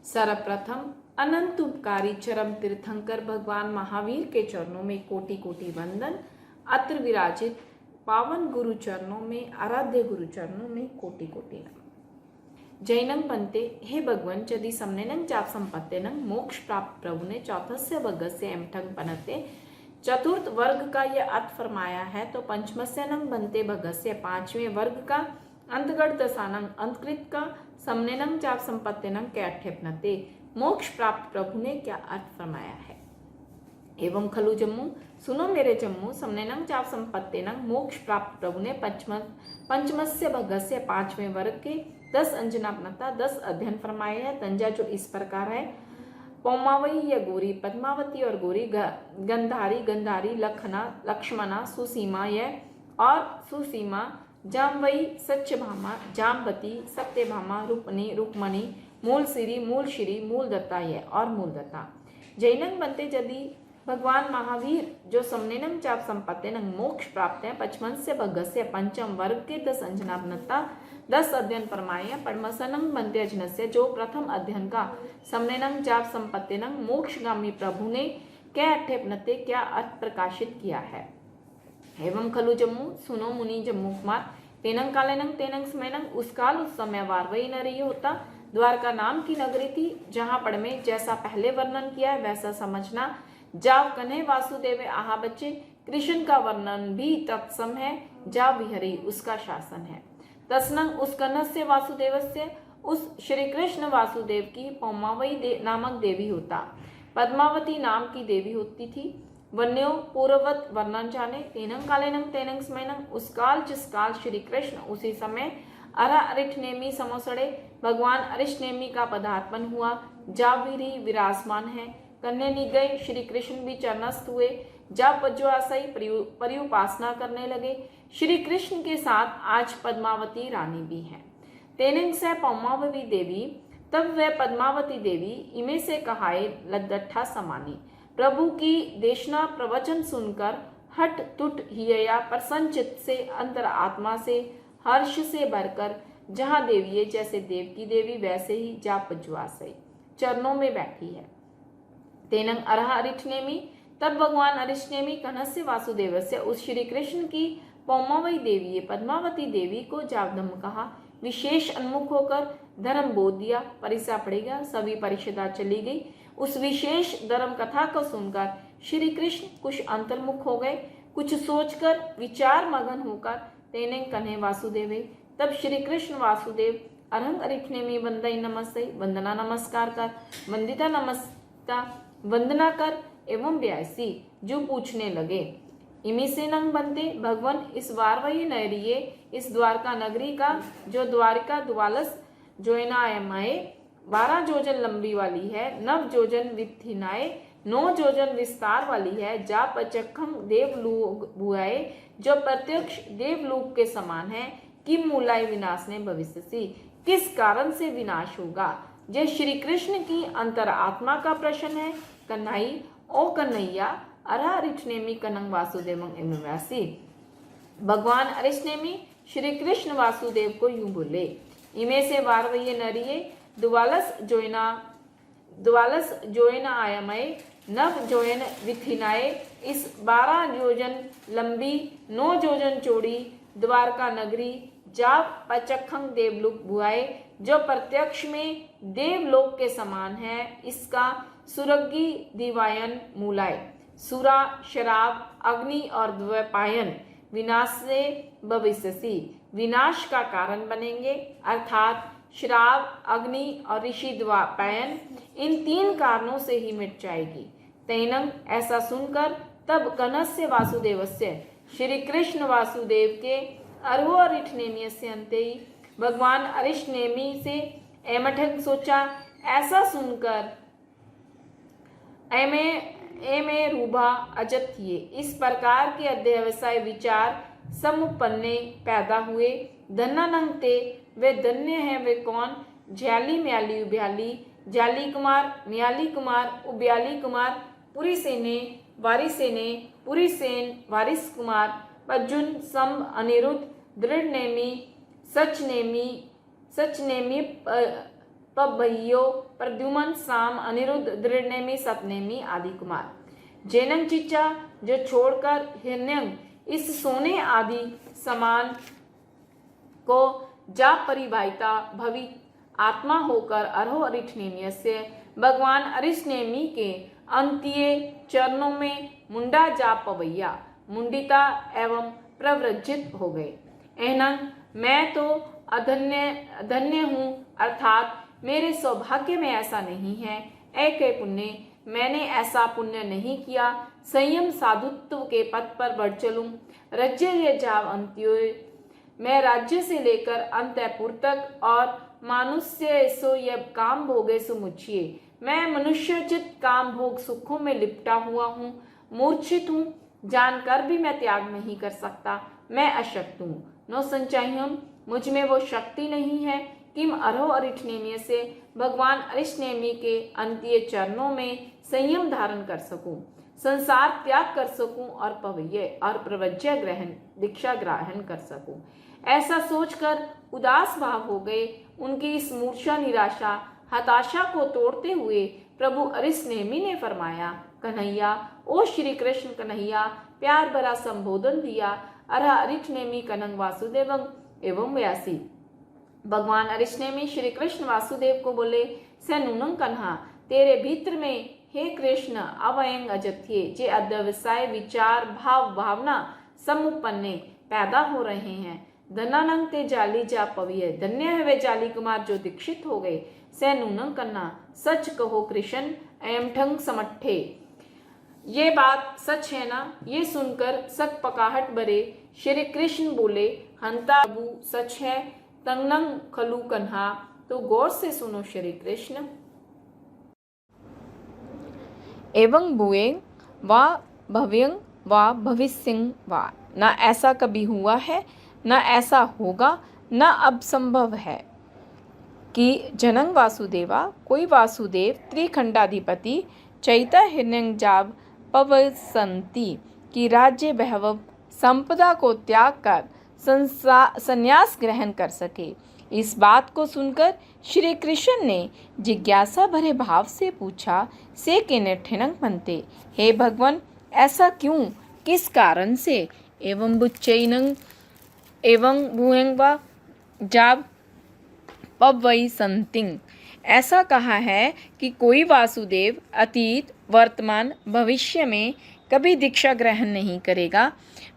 सर्वप्रथम अनंत उपकारी चरम तीर्थंकर भगवान महावीर के चरणों में कोटि कोटि वंदन। अत्र विराजित पावन गुरु चरणों में, आराध्य गुरु चरणों में कोटि कोटि नमः। जैनं पंते हे भगवन यदि समनेनं चाप संपत्तेनं मोक्ष प्राप्त प्रभु ने चौथस्य वर्गस्य एमठंग पनते चतुर्थ वर्ग का यह अर्थ फरमाया है, तो पंचमस्यनं बनते भगस्य पांचवें वर्ग का अंतगढ़ दशानंग अंतकृत का समनेनं चाप संपत्तेनं कैठेपनते मोक्ष प्राप्त प्रभु ने क्या अर्थ फरमाया है। एवं खलु जम्मू सुनो मेरे जम्मू समनेनं चाप संपत्तेनं मोक्ष प्राप्त प्रभु ने पंचमस्य भगस्य पांचवें वर्ग के 10 अंजनापनता 10 अध्ययन फरमाए है। तंजा जो इस प्रकार है, पौमावई या गोरी, पद्मावती और गोरी, गंधारी गंधारी, लखना लक्ष्मणा, सुसीमा यह और सुसीमा, जामवई सत्यभामा, जामवती सत्यभामा, रुक्मणी रुक्मणी, मूलसिरी मूलशिरी, मूलदत्ता यह और मूलदत्ता। जैनंग बनते यदि भगवान महावीर जो समनेनं चाप संपत्तेनं मोक्ष प्राप्त है पचमस्य भगस्य पंचम वर्ग के 10 अंजनापनता 10 अध्ययन फरमाए। पद्मसनं बनते अजनस्य जो प्रथम अध्ययन का समनेनं चाप संपत्तेनं मोक्षगामी प्रभु ने क्या अठेपनते क्या अर्थ प्रकाशित किया है। एवं खलु जम्मू सुनो मुनि जम्मू कुमार तेनं कालेनं तेनं समयनं उस काल उस समय वारवई न रही होता। द्वारका नाम की नगरी थी, जहाँ पढ़ में जैसा पहले वर्णन किया है वैसा समझना। जाव कन्हे वासुदेव आहा बच्चे, कृष्ण का वर्णन भी तत्सम है। जाव विहरी उसका शासन है। तस्नंग उस कन्हस्य वासुदेवस्य उस श्री कृष्ण वासुदेव की पौमावई नामक देवी होता, पद्मावती नाम की देवी होती थी। वन्यो पूर्ववत वर्णन जाने। तेनं कालेनं तेनं समयनं उस काल जिस काल श्री कृष्ण उसी समय अरा अरिठनेमी समोसड़े भगवान अरिष्टनेमी का पदार्पण हुआ। जावीरी विराजमान है। कन्या निगय श्री कृष्ण भी चरणस्थ हुए। जब पज्वासई परिउपासना करने लगे। श्री कृष्ण के साथ आज पद्मावती रानी भी है। तेनिंग से पौमावती देवी तब वह पद्मावती देवी इमे से कहाए लद्दठा समानी। प्रभु की देशना प्रवचन सुनकर हट टुट हिया प्रसन्न चित्त से अंतर आत्मा से हर्ष से भरकर जहाँ देवी जैसे देव की देवी वैसे ही जा पज्वासई चरणों में बैठी है। तेनंग अरहा अरिठनेमी तब भगवान अरिष्टनेमी कन्हस्य वासुदेव से उस श्री कृष्ण की पौमावई देवी पद्मावती देवी को जावदम कहा। विशेष उन्मुख होकर धर्म बोध दिया। परिसा पड़ेगा। सभी परिषदा चली गई। उस विशेष धर्म कथा को सुनकर श्री कृष्ण कुछ अंतर्मुख हो गए, कुछ सोचकर विचार मगन होकर तेने कन्हे वासुदेवे तब श्री कृष्ण वासुदेव अरहंग अरिठनेमी वंदई नमस्ते वंदना नमस्कार कर, वंदिता नमस्ता वंदना कर एवं ब्यासी जो पूछने लगे। इमी से नंग बनते भगवान इस वारवई नरिये इस द्वारका नगरी का जो द्वारिका द्वालस जोयनायमाए 12 जोजन लंबी वाली है, 9 जोजन विथिनाए 9 जोजन विस्तार वाली है। जा पचखम देवलोक भुआए जो प्रत्यक्ष देवलोक के समान है। किम मूलाय विनाश ने भविष्य सी किस कारण से विनाश होगा। जय श्री कृष्ण की अंतर आत्मा का प्रश्न है। कन्हई ओ कन्हैया अरा अरिष्टनेमी कनंग वासुदेवं एवंसी। भगवान अरिष्टनेमी श्री कृष्ण वासुदेव को यूं बोले। इमे से वारवये नरिये द्वालस जोयना आयमय 9 जोयन विथिनाए इस 12 जोजन लंबी 9 जोजन चौड़ी द्वारका नगरी जा पचखंग देवलोक भुआए जो प्रत्यक्ष में देवलोक के समान है। इसका सुरगी दिवायन मूलाय सुरा शराब अग्नि और द्वैपायन विनाश से भविष्यसी विनाश का कारण बनेंगे। अर्थात शराब अग्नि और ऋषि द्वैपायन इन 3 कारणों से ही मिट जाएगी। तैनंग ऐसा सुनकर तब कन्हस्य वासुदेवस्य श्री कृष्ण वासुदेव के अरहो अरिठनेमी से अंते ही भगवान अरिष्टनेमी से एमठंग सोचा। ऐसा सुनकर एमे रूभा अजत थिए इस प्रकार के अध्यवसाय विचार समुपन्ने पैदा हुए। धन्नानंग ते वे धन्य है वे कौन। ज्याली म्याली उब्याली ज्याली कुमार म्याली कुमार उब्याली कुमार पुरी सेने वारिसेने पुरी सेन वारिस कुमार पज्जुन सम अनिरुद्ध दृढ़नेमी सचनेमी पभय्यो प्रद्युमन साम अनिरुद्ध दृढ़नेमी सपनेमी आदि कुमार। जेनंग चिचा जो छोड़कर हिरण्यंग इस सोने आदि समान को जा परिवाहिता भवि आत्मा होकर अरहो अरिठनेमी से भगवान अरिष्टनेमी के अंत्य चरणों में मुंडा जा पवैया मुंडिता एवं प्रव्रजित हो गए। एनंग मैं तो अधन्य हूँ, अर्थात मेरे सौभाग्य में ऐसा नहीं है। ऐके पुण्य, मैंने ऐसा पुण्य नहीं किया। संयम साधुत्व के पथ पर बढ़ चलूं। राज्य ये जाव अंत्योय, मैं राज्य से लेकर अंतपुर तक और मानुष्य सो ये काम भोगे सो मुझिए। मैं मनुष्योचित काम भोग सुखों में लिपटा हुआ हूँ, मूर्छित हूँ, जानकर भी मैं त्याग नहीं कर सकता। मैं अशक्त हूँ, नो संचयम, मुझ में वो शक्ति नहीं है कि मैं अरहो अरिष्टनेमी से भगवान अरिष्टनेमी के अंत्य चरणों में संयम धारण कर सकूं, संसार त्याग कर सकूं और पवैये और प्रवज्य ग्रहण दीक्षा ग्रहण कर सकूं। ऐसा सोचकर उदास भाव हो गए। उनकी इस मूर्छा निराशा हताशा को तोड़ते हुए प्रभु अरिष्टनेमी ने फरमाया, कन्हैया, ओ श्री कृष्ण कन्हैया, प्यार भरा संबोधन दिया। अरह अरिष्टनेमी कनंग वासुदेवं एवं व्यासी। भगवान अरिष्टनेमी श्री कृष्ण वासुदेव को बोले, से नूनंग कन्हा, तेरे भीतर में हे कृष्ण अवयंग अजथ्ये जे अध्यवसाय विचार भाव भावना समुपन्ने पैदा हो रहे हैं। धनानंग ते जाली जा पविय, धन्य है वे जाली कुमार जो दीक्षित हो गए। से नूनंग कन्हा, सच कहो कृष्ण एम ठंग समट्ठे, ये बात सच है ना? ये सुनकर सक पकाहट भरे श्री कृष्ण बोले, हंता प्रभु सच है, तंगनंग खलु कन्हा। तो गौर से सुनो श्री कृष्ण। एवं बुएं वा भव्यं वा भविष्यं वा, ना ऐसा कभी हुआ है, ना ऐसा होगा, ना अब संभव है कि जनंग वासुदेवा, कोई वासुदेव त्रिखंडाधिपति चैता हिरण्यजाब पवसंती की राज्य वैभव संपदा को त्याग कर संन्यास ग्रहण कर सके। इस बात को सुनकर श्री कृष्ण ने जिज्ञासा भरे भाव से पूछा, से के ठिनंग मनते, हे भगवान, ऐसा क्यों, किस कारण से? एवं बुच्चैनंग एवं भुएंगवा जाब पवई संतिंग, ऐसा कहा है कि कोई वासुदेव अतीत वर्तमान भविष्य में कभी दीक्षा ग्रहण नहीं करेगा।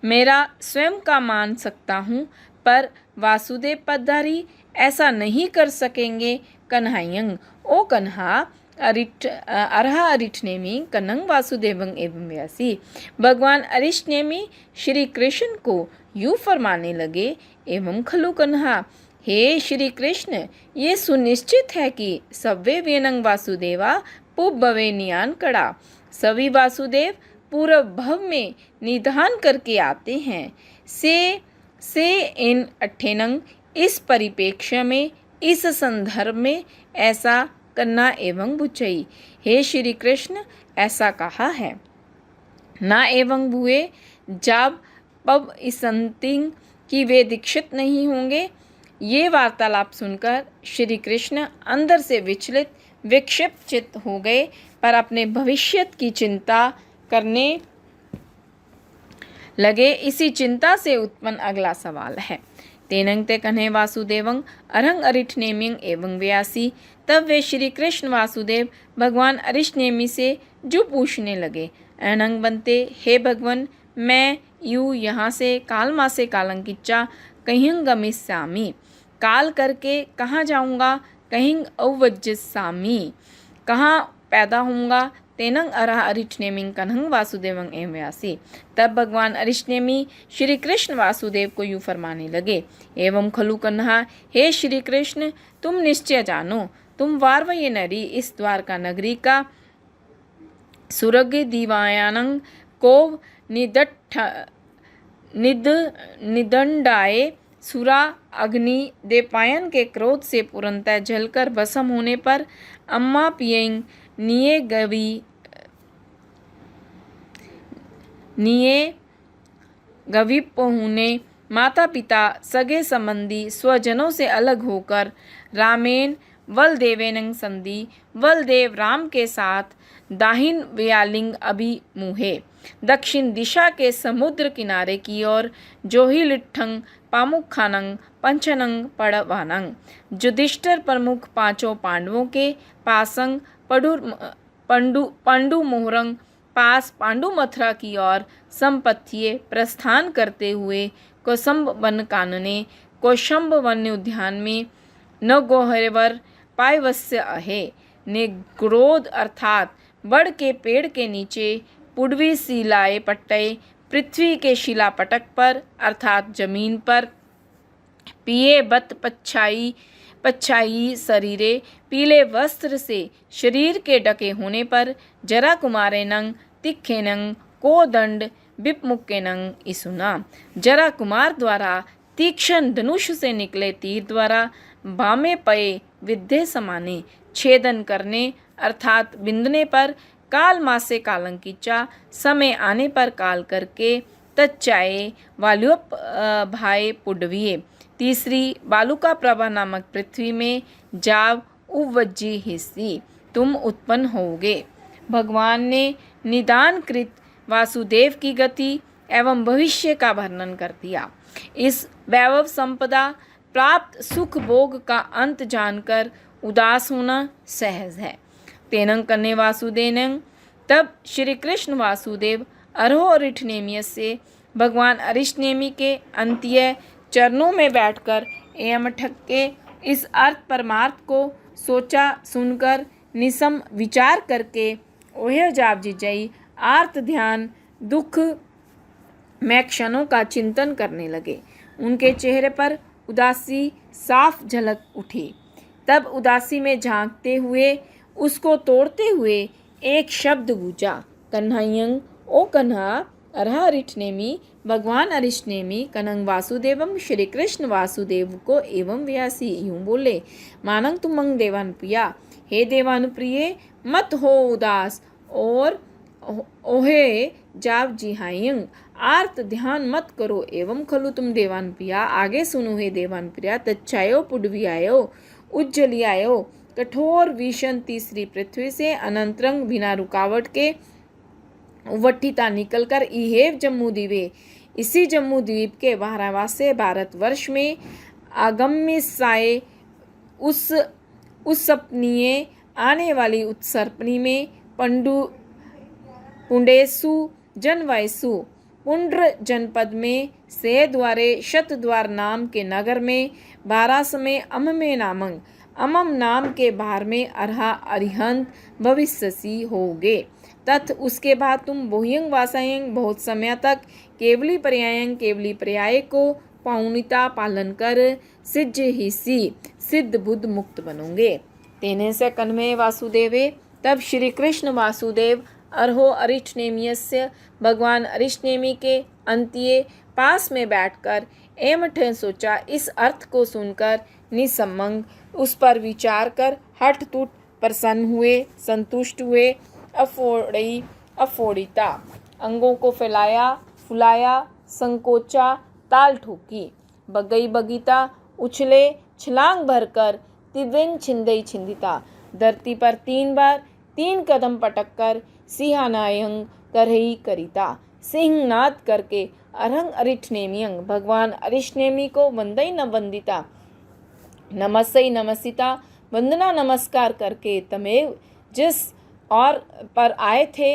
मेरा स्वयं का मान सकता हूँ, पर वासुदेव पद्धारी ऐसा नहीं कर सकेंगे। कन्हायंग, ओ कन्हा, अरहा अरिष्टनेमी कनंग वासुदेवं एवं व्यासी। भगवान अरिष्टनेमी श्री कृष्ण को यूँ फरमाने लगे, एवं खलु कन्हा, हे श्री कृष्ण, ये सुनिश्चित है कि सव्वे वेनंग वासुदेवा पुब्बवे नियान कड़ा, सभी वासुदेव पूर्व भव में निधान करके आते हैं। से इन अट्ठेनंग, इस परिप्रेक्ष्य में, इस संदर्भ में ऐसा करना एवं बुचई, हे श्री कृष्ण, ऐसा कहा है। ना एवं भुए जब पब इसंतिंग कि वे दीक्षित नहीं होंगे। ये वार्तालाप सुनकर श्री कृष्ण अंदर से विचलित विक्षिप्त चित्त हो गए, पर अपने भविष्य की चिंता करने लगे। इसी चिंता से उत्पन्न अगला सवाल है, तेनंग ते कन्हे वासुदेवं अरंग अरिष्टनेमिंग एवं व्यासी। तब वे श्री कृष्ण वासुदेव भगवान अरिष्टनेमी से जो पूछने लगे, अनंग बनते, हे भगवान, मैं यू यहाँ से कालमा से कालंकिच्चा कहीं गमिष्यामि, काल करके कहाँ जाऊँगा, कहीं अवज्जिष्यामि, कहाँ पैदा होऊंगा। तेनंग अरह अरिष्टनेमिंग कन्हंग वासुदेवं एवं व्यासी। तब भगवान अरिष्टनेमी श्री कृष्ण वासुदेव को यूँ फरमाने लगे, एवं खलु कन्हा, हे श्री कृष्ण, तुम निश्चय जानो, तुम वारवये नरी इस द्वारका नगरी का सुरग दीवायानंग को निदंडाए सुरा अग्नि देपायन के क्रोध से पूर्णतः जलकर भस्म होने पर अम्मा पियंग निये गविप होने, माता पिता सगे संबंधी स्वजनों से अलग होकर रामेन वलदेवेनं संधि वलदेव राम के साथ दाहिन व्यालिंग अभिमुहे दक्षिण दिशा के समुद्र किनारे की ओर जोहिलिट्ठंग पामुखानंग पंचनंग पड़वानंग युधिष्ठिर प्रमुख पांचों पांडवों के पासंग पंडु मोहरंग पास पांडु मथुरा की ओर संपत्तिये प्रस्थान करते हुए कौशंब वन कानने कौशंब वन्य उद्यान में न गोहरेवर पायवस्य आहे ने ग्रोध अर्थात बड़ के पेड़ के नीचे पुडवी शिलाए पट्टे पृथ्वी के शिलापटक पर अर्थात जमीन पर पिए बत पच्छाई शरीरे पीले वस्त्र से शरीर के ढके होने पर जरा कुमारे नंग तिखे नंग को दंड विपमुक्के नंग इसुना जरा कुमार द्वारा तीक्ष्ण धनुष से निकले तीर द्वारा बामे पये विद्ये समाने छेदन करने अर्थात बिंदने पर काल मासे कालंकीचा समय आने पर काल करके तच्चाए वाल्योप भाई पुडविये तीसरी बालुका प्रभा नामक पृथ्वी में जाव उवज्जी हिस्सी तुम उत्पन्न होगे। भगवान ने निदानकृत वासुदेव की गति एवं भविष्य का वर्णन कर दिया। इस वैभव संपदा प्राप्त सुख भोग का अंत जानकर उदास होना सहज है। तेनं कन्ने वासुदेनं तब श्री कृष्ण वासुदेव अरिष्टनेमिय से भगवान अरिष्टनेमि के अंत्य चरणों में बैठकर एवं ठक्के इस अर्थ परमार्थ को सोचा सुनकर निसम विचार करके ओहे जाप जिजई आर्त ध्यान दुख में क्षणों का चिंतन करने लगे। उनके चेहरे पर उदासी साफ झलक उठी। तब उदासी में झांकते हुए उसको तोड़ते हुए एक शब्द गूंजा, कन्हैयं ओ कन्हा अरिष्टनेमि भगवान अरिष्टनेमि कनंग वासुदेवम श्री कृष्ण वासुदेव को एवं व्यासी यूं बोले, मानंग तुमंग देवानुप्रिया हे देवानुप्रिय मत हो उदास और ओहे जाप जिहायंग आर्त ध्यान मत करो एवं खलु तुम देवानुप्रिया आगे सुनो हे देवानुप्रिया तच्छायो पुडवियायो उज्जलियायो कठोर भीषण तीसरी पृथ्वी से अनंतरंग बिना रुकावट के वट्टिता निकलकर इहेव जम्मू द्वीपे इसी जम्मू द्वीप के 12वां भारतवर्ष में आगम्य साये उस सपनीय आने वाली उत्सर्पणी में पुंडेसु जनवयसु पुंड्र जनपद में से द्वारे शतद्वार नाम के नगर में 12 में अममे नामंग अमम नाम के बाहर में अरहा अरिहंत भविष्यसी होगे। तथ उसके बाद तुम बोह्यंग वासायंग बहुत समय तक केवली पर्याय को पौनिता पालन कर सिज्ज हिस्सी सिद्ध बुद्ध मुक्त बनोगे। तेने से कन्मे वासुदेवे तब श्री कृष्ण वासुदेव अरहो अरिष्टनेमियस्य भगवान अरिष्टनेमि के अंत्य पास में बैठकर एमठ सोचा इस अर्थ को सुनकर निसमंग उस पर विचार कर हठ टूट प्रसन्न हुए संतुष्ट हुए। अफोड़िता अंगों को फैलाया फुलाया संकोचा ताल ठोकी बगई बगीता उछले छलांग भरकर तिव्यंग छिंदई छिंदिता धरती पर 3 बार 3 कदम पटककर सिंहानायंग करही करिता सिंह नाद करके अरंग अरिष्टनेमियंग भगवान अरिष्टनेमि को वंदई न वंदिता नमस्सई नमसिता वंदना नमस्कार करके तमेव जिस और पर आए थे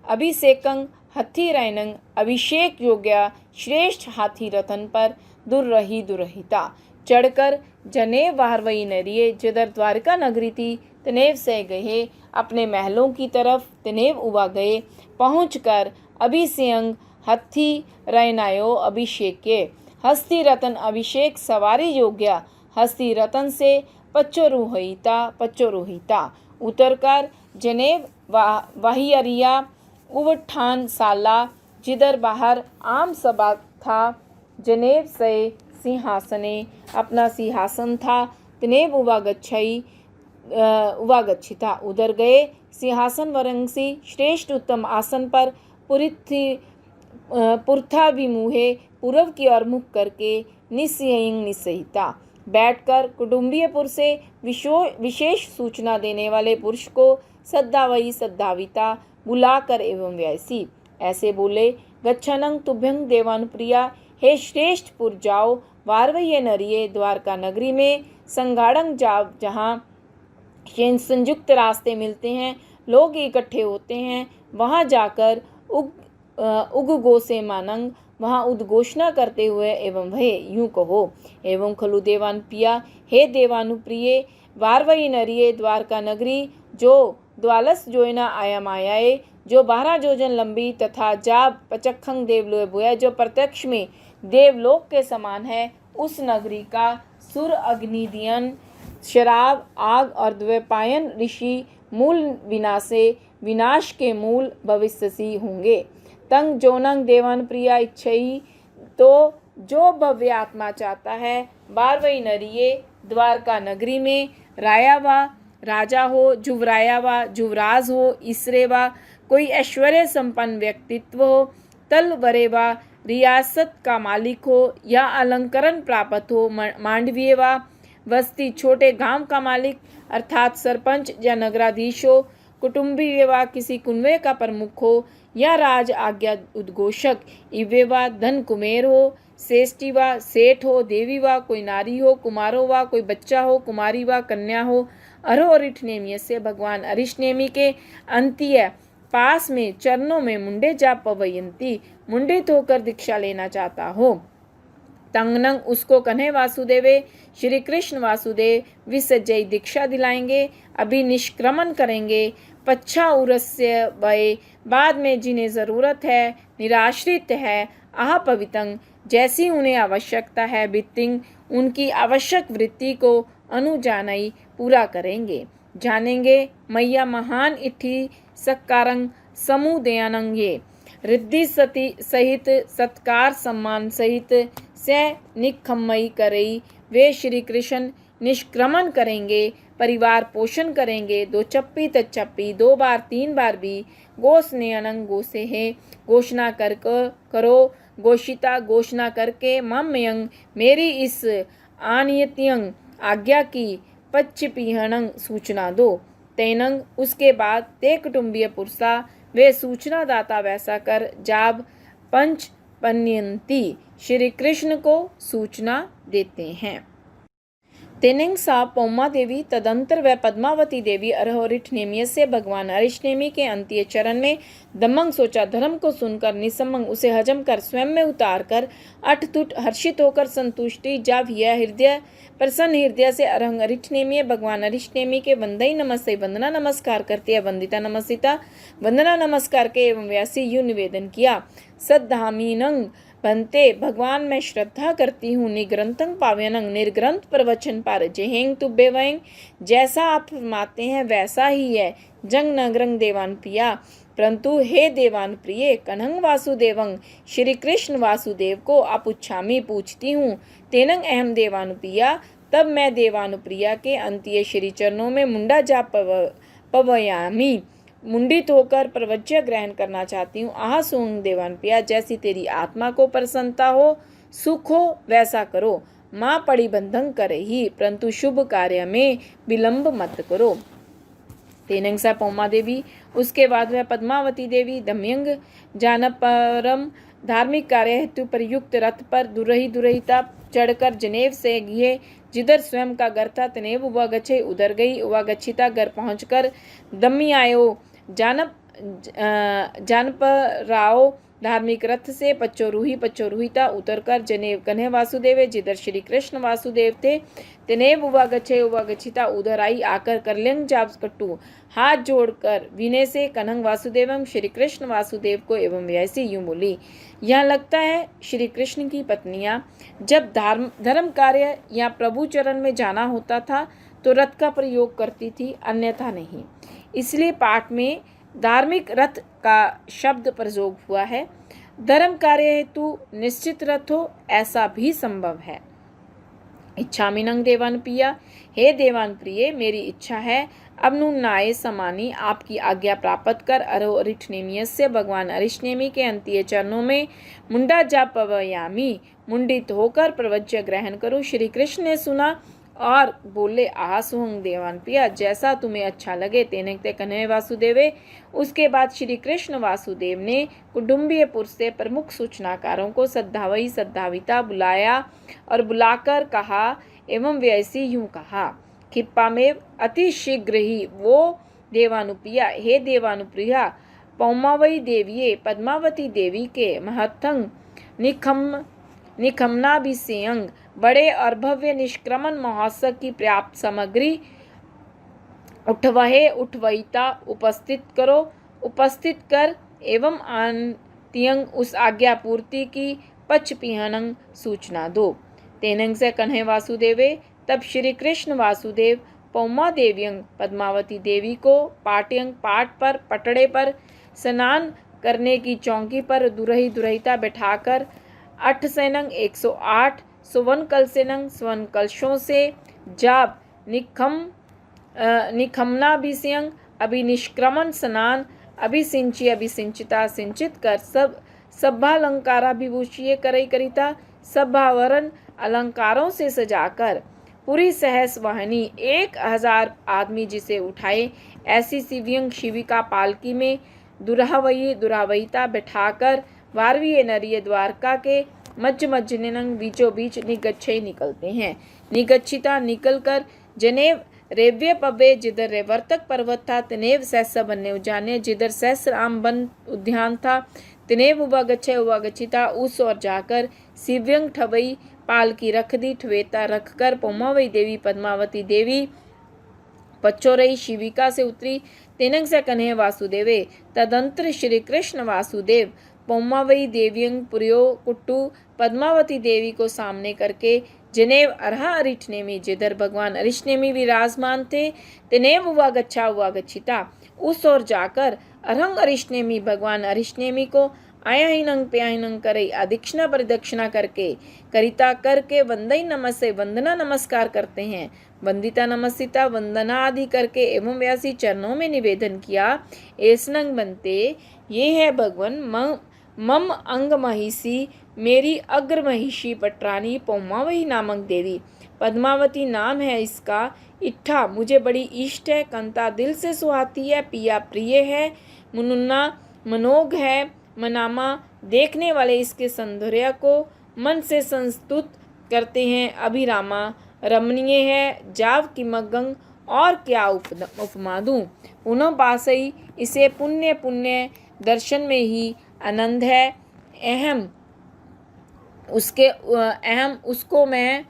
अभिषेकंग हथी रैनंग अभिषेक योग्य श्रेष्ठ हाथी रतन पर दुर्रहिता चढ़कर जनेव वाहरवई नरिये जिधर द्वारका नगरी थी तनेव से गए अपने महलों की तरफ तनेव उवा गए पहुंचकर अभिषेक हथी रैनायो अभिषेक्य हस्ती रतन अभिषेक सवारी योग्य हस्ती रतन से पच्चोरोहिता उतरकर जनेव वाहियरिया उवठान साला जिधर बाहर आम सभा था जनेव से सिंहासने अपना सिंहासन था तनेव उवागच्छिता उधर गए सिंहासन वरंसी श्रेष्ठ उत्तम आसन पर पुरथा विमुहे पूर्व की ओर मुख करके निस्सहिता बैठकर कुटुंबीयपुर से विशेष सूचना देने वाले पुरुष को सद्दावई सद्दाविता बुलाकर एवं वैसी ऐसे बोले, गच्छनंग तुभ्यंग देवानुप्रिया, हे श्रेष्ठ पुर जाओ, वारवये नरिये, द्वारका नगरी में संगाड़ंग जाओ, जहाँ संयुक्त रास्ते मिलते हैं, लोग इकट्ठे होते हैं, वहाँ जाकर उग से मानंग, वहाँ उद्घोषणा करते हुए एवं वह यूं कहो, एवं खलु देवानुप्रिया, हे देवानुप्रिय, वारवई नरिये, द्वारका नगरी जो द्वालस जोयना आया मायाए, जो 12 जोजन लंबी तथा जाब पचखंग देवलोय बोया, जो प्रत्यक्ष में देवलोक के समान है, उस नगरी का सुर अग्निदियन शराब आग और द्वैपायन ऋषि मूल विनाशे विनाश के मूल भविष्यसी होंगे। तंग जोनंग देवानुप्रिया इच्छई, तो जो भव्य आत्मा चाहता है, बारवई नरिये, द्वारका नगरी में रायावा राजा हो, जुवरायावा जुवराज हो, इसरेवा कोई ऐश्वर्य संपन्न व्यक्तित्व हो, तलवरेवा रियासत का मालिक हो, या अलंकरण प्राप्त हो, मांडवीयवा वस्ती छोटे गांव का मालिक अर्थात सरपंच या नगराधीश हो, कुटुंबीयवा किसी कुनवे का प्रमुख हो, या राज आज्ञा उद्घोषक, इवेवा धन कुमेर हो, श्रेष्ठीवा सेठ हो, देवीवा कोई नारी हो, कुमारो वा कोई बच्चा हो, कुमारी वा कन्या हो, अरिष्टनेमी से भगवान अरिष्टनेमी के अंत्य पास में चरणों में मुंडे जा पवयंती, मुंडित होकर दीक्षा लेना चाहता हो। तंगनंग उसको कन्हे वासुदेवे, श्री कृष्ण वासुदेव विसर्जय दीक्षा दिलाएंगे, अभी निष्क्रमण करेंगे, पच्छा उरस्य वय, बाद में जिन्हें जरूरत है, निराश्रित है, आह पवितंग जैसी उन्हें आवश्यकता है, बित्तिंग उनकी आवश्यक वृत्ति को अनुजानई पूरा करेंगे, जानेंगे मैया महान इठी सत्कारंग समुदयानंग, ये रिद्धि सती सहित सत्कार सम्मान सहित से निखम्मई करई, वे श्री कृष्ण निष्क्रमण करेंगे, परिवार पोषण करेंगे, 2 चप्पी तच्चप्पी 2 बार 3 बार भी, गोस ने अनंग गोसे है, घोषणा कर करो, घोषिता घोषणा करके, ममयंग मेरी इस आनियत्यंग आज्ञा की पच्चिपिहणंग सूचना दो, तेनंग उसके बाद ते कुटुंबीय पुरुषा वे सूचना दाता वैसा कर जाब पंच पन्यंती श्री कृष्ण को सूचना देते हैं। तेनेंग सा पौमा देवी तदंतर व पद्मावती देवी अरहरिष्टनेमी से भगवान अरिष्टनेमी के अंत्य चरण में दमंग सोचा, धर्म को सुनकर निसमंग उसे हजम कर स्वयं में उतार कर अटतुट हर्षित होकर संतुष्टि जाव हृदय प्रसन्न हृदय से अरहंग अरिष्टनेमी भगवान अरिष्टनेमी के वंदई नमस्ते वंदना नमस्कार करते है, वंदिता नमस्सिता वंदना नमस्कार के एवं व्यासी यू निवेदन किया, सद्धामीनंग बनते भगवान मैं श्रद्धा करती हूँ, निग्रंथंग पाव्यनंग निर्ग्रंथ प्रवचन पार जेहेंग तुब्बे वैंग, जैसा आप फरमाते हैं वैसा ही है, जंग नगरंग देवान प्रिया, परंतु हे देवान प्रिय कन्हंग वासुदेवंग श्री कृष्ण वासुदेव को अपुच्छामी पूछती हूँ, तेनंग अहम देवानुप्रिया तब मैं देवानुप्रिया के अंत्य श्री चरणों में मुंडा जा पवयामी मुंडित होकर प्रवज्य ग्रहण करना चाहती हूँ। आह सोंग देवानुप्रिया जैसी तेरी आत्मा को प्रसन्नता हो सुख हो वैसा करो, माँ पड़ी बंधन करे ही, परंतु शुभ कार्य में विलंब मत करो। तेनंग सा पौमा देवी, उसके बाद वह पद्मावती देवी दमयंग जानपरम धार्मिक कार्य हेतु प्रयुक्त रथ पर दुरहिता चढ़कर जनेव से गए, जिधर स्वयं का घर था तनेव वह गच्छे उधर गई, वह गच्छिता घर पहुंचकर दमी आयो जानपराओ धार्मिक रथ से पच्चोरूहिता उतरकर जनेव कन्हे वासुदेव जिधर श्री कृष्ण वासुदेव थे, तनेव वह गच्छिता उधर आई, आकर करलिंग जाप कट्टू हाथ जोड़कर विनय से कन्हंग वासुदेवम श्री कृष्ण वासुदेव को एवं ऐसी यूं बोली। यहाँ लगता है श्री कृष्ण की पत्नियां जब धर्म कार्य या प्रभु चरण में जाना होता था तो रथ का प्रयोग करती थी, अन्यथा नहीं। इसलिए पाठ में धार्मिक रथ का शब्द प्रयोग हुआ है। धर्म कार्य हेतु निश्चित रथ हो ऐसा भी संभव है। इच्छामिनंग देवानुप्रिया, हे देवान प्रिय मेरी इच्छा है अब नु नाये समानी आपकी आज्ञा प्राप्त कर अरो अरिष्टनेमियस्य भगवान अरिष्टनेमि के अंतीय चरणों में मुंडा जा पवयामी मुंडित होकर प्रवज्य ग्रहण करूं। श्री कृष्ण ने सुना और बोले, आहा सुहंग देवान प्रिया, जैसा तुम्हें अच्छा लगे तेने ते कन्हैया वासुदेवे। उसके बाद श्री कृष्ण वासुदेव ने कुटुंबीयपुर से प्रमुख सूचनाकारों को सद्धावई सद्धाविता बुलाया और बुलाकर कहा एवं वैसी यूं कहा, खिप्पा में अति शीघ्र ही वो देवानुप्रिया, हे देवानुप्रिया, पौमावई देवीये पद्मावती देवी के महत्तंग निखमनाभिषेयंग बड़े और भव्य निष्क्रमण महोत्सव की पर्याप्त सामग्री उठवहिता उपस्थित कर एवं आंत्यंग उस आज्ञा पूर्ति की पचपिहनंग सूचना दो। तेनंग से कन्हैया वासुदेवे। तब श्री कृष्ण वासुदेव पौमा देव्यंग पद्मावती देवी को पाट्यंग पाट पर पटड़े पर स्नान करने की चौकी पर दुरहिता बैठाकर 8 सेनंग 108 सुवन कलसेनंग स्वर्ण कलशों से जाप निखमनाभिषेयंग अभिनिष्क्रमण स्नान अभिसिंचिता सिंचित कर सब सभालंकाराभिभूषिय करई करिता सभावरण अलंकारों से सजाकर पूरी सहस वाहिनी 1000 आदमी जिसे उठाए ऐसी शिव्यंग शिविका पालकी में दुरावयिता बैठाकर 12वीं नरिय द्वारका के मध्य बीचों बीच निगच्छे निकलते हैं। निगच्छिता निकलकर जनेव रेव्य पबे जिधर रेवर्तक पर्वत था तनेव सहसा बनने उजाने जिधर सहस्राम वन उद्यान था तनेव उवागच्छिता उस ओर जाकर शिव्यंग ठवई पालकी रख दी। ठवेता रखकर पौमावई देवी पद्मावती देवी पच्चोरई शिविका से उतरी। तेनंग से कन्हैया वासुदेवे। तदंतर श्री कृष्ण वासुदेव पौमावई देव्यंग पुर्यो कुट्टू पद्मावती देवी को सामने करके जनेव अरहा अरिष्टनेमि जिधर भगवान अरिष्टनेमि विराजमान थे तनेव उवागच्छिता उस ओर जाकर अरहंग अरिष्टनेमि भगवान अरिष्टनेमि को आयाहिनंग प्याहिनंग करे अदक्षिणा प्रदक्षिणा करके करिता करके वंदई नमस्ते वंदना नमस्कार करते हैं। वंदिता नमस्तिता वंदना आदि करके एवं व्यासी चरणों में निवेदन किया। एसनंग बनते ये है भगवान मम अंग महिषी मेरी अग्र महिषी पटरानी पौमावई नामक देवी। पद्मावती नाम है इसका। इट्ठा मुझे बड़ी इष्ट है। कंता दिल से सुहाती है। पिया प्रिय है। मुन्ना मनोग है। मनामा देखने वाले इसके सौंदर्य को मन से संस्तुत करते हैं। अभिरामा रमणीय है। जाव की मगंग और क्या उपमा दूं। पुनः पासई इसे पुण्य दर्शन में ही आनंद है। अहम उसको मैं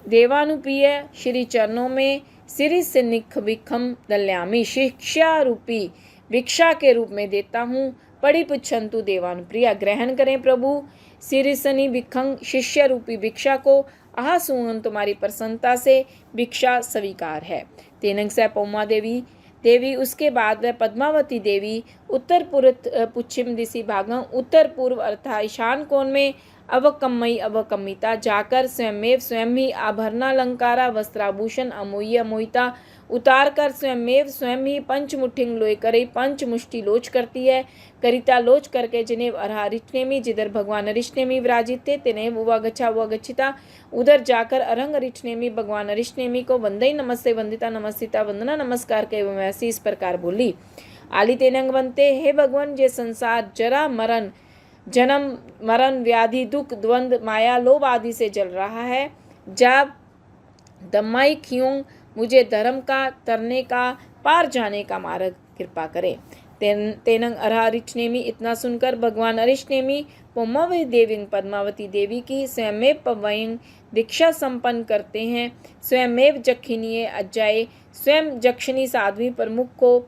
देवानुप्रिय श्री चरणों में सिरि से निखम दल्यामी शिक्षा रूपी भिक्षा के रूप में देता हूँ। पड़ी पुच्छंतु देवानुप्रिया ग्रहण करें प्रभु। सिरिसनी भिखंग शिष्य रूपी भिक्षा को आह सुहन तुम्हारी प्रसन्नता से भिक्षा स्वीकार है। तेनंग से पौमा देवी उसके बाद वह पद्मावती देवी उत्तर पश्चिम दिशि भागं उत्तर पूर्व अर्थात ईशान कोण में अवकमिता जाकर स्वयं ही आभरणालंकारा वस्त्राभूषण अमोहिता उतार कर स्वयं ही पंचमुठिंग लोय करे पंचमुष्टि लोच करती है। करिता लोच करके जिन्हें अरिष्टनेमि जिधर भगवान अरिष्टनेमि विराजित थे तेनेव उवागच्छिता उधर जाकर अरंग अरिष्टनेमि भगवान अरिष्टनेमि को वंदई नमस्ते वंदिता नमस्तिता वंदना नमस्कार के वैसी इस प्रकार बोली। आली तेनंग बनते हे भगवान ये संसार जरा मरण जन्म मरण व्याधि दुख द्वंद्व माया लोभ आदि से जल रहा है। जब दमाई खियोंग मुझे धर्म का तरने का पार जाने का मार्ग कृपा करे। तेनंग अरहा अरिष्टनेमि इतना सुनकर भगवान अरिष्टनेमि पौमावई देवी पद्मावती देवी की स्वयमेव पवयंग दीक्षा संपन्न करते हैं। स्वयमेव जखिनीय अज्जाए स्वयं जक्षिणी साध्वी प्रमुख को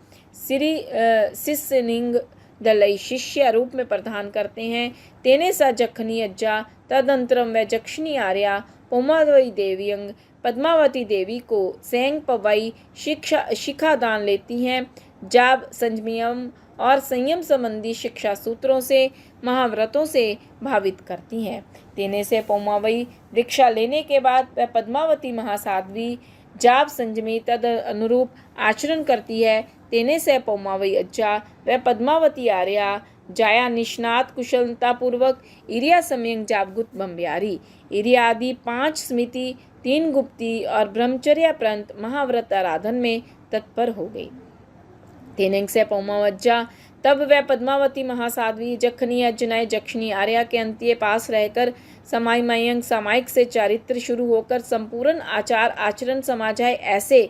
शिष्यनिंग दलई शिष्य रूप में प्रदान करते हैं। तेने सा जखनी अज्जा तदंतरम व जक्षिणी आर्या पौमावई देवीयंग पद्मावती देवी को सेंग पवई शिखा दान लेती हैं। जाब संयम और संयम संबंधी शिक्षा सूत्रों से महाव्रतों से भावित करती हैं। तेने से पौमावई दीक्षा लेने के बाद वह पद्मावती महासाध्वी जाप संजमी तद अनुरूप आचरण करती है। तेने से पौमावई अज्जा वह पद्मावती आर्या जाया निष्णात कुशलतापूर्वक इरिया समयंग जापगुत बम्ब्यारी इरिया आदि 5 स्मृति 3 गुप्ती और ब्रह्मचर्य प्रंत महाव्रत आराधन में तत्पर हो गई। तेनेंग से पौमावज्जा तब वह पद्मावती महासाध्वी जखनी अज्जनय जक्षिणी आर्या के अंत्य पास रहकर समायमयंग सामायिक से चारित्र शुरू होकर संपूर्ण आचार आचरण समाजाए ऐसे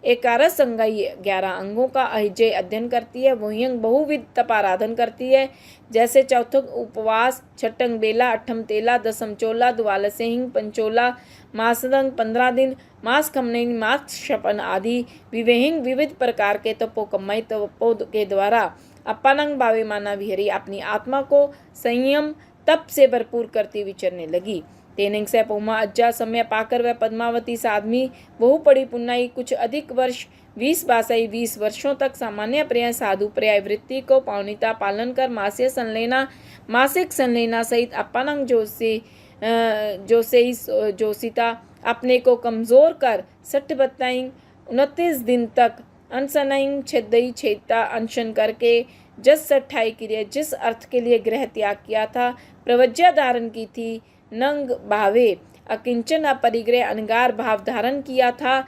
11 संगई 11 अंगों का अहिजय अध्ययन करती है। वहीं बहुविध तपाराधन करती है, जैसे चौथक उपवास, छठंग बेला, अठम तेला, दसम चोला, द्वादशे हिंग, पंचोला, मासदंग 15 दिन, मास खमनैन, मास शपन आदि विवेहिंग विविध प्रकार के तपोकमय तपो के द्वारा अपानंग भावे माना विहरी अपनी आत्मा को संयम तप से भरपूर करती विचरने लगी। तेनिंग से पौमा अज्जा समय पाकर वह पद्मावती साध्वी बहु पड़ी पुन्नाई कुछ अधिक वर्ष 20 बासाई 20 वर्षों तक सामान्य पर्याय साधु पर्याय वृत्ति को पावनिता पालन कर मासिक संलेना सहित अपानंग जोसिता अपने को कमजोर कर 29 दिन तक अनसनाइंग छेदई छेदता अनशन करके जस सठाई क्रिया जिस अर्थ के लिए ग्रह त्याग किया था, प्रवज्ञा धारण की थी, नंग भावे अकिंचन अपरिग्रह अनगार भाव धारण किया था,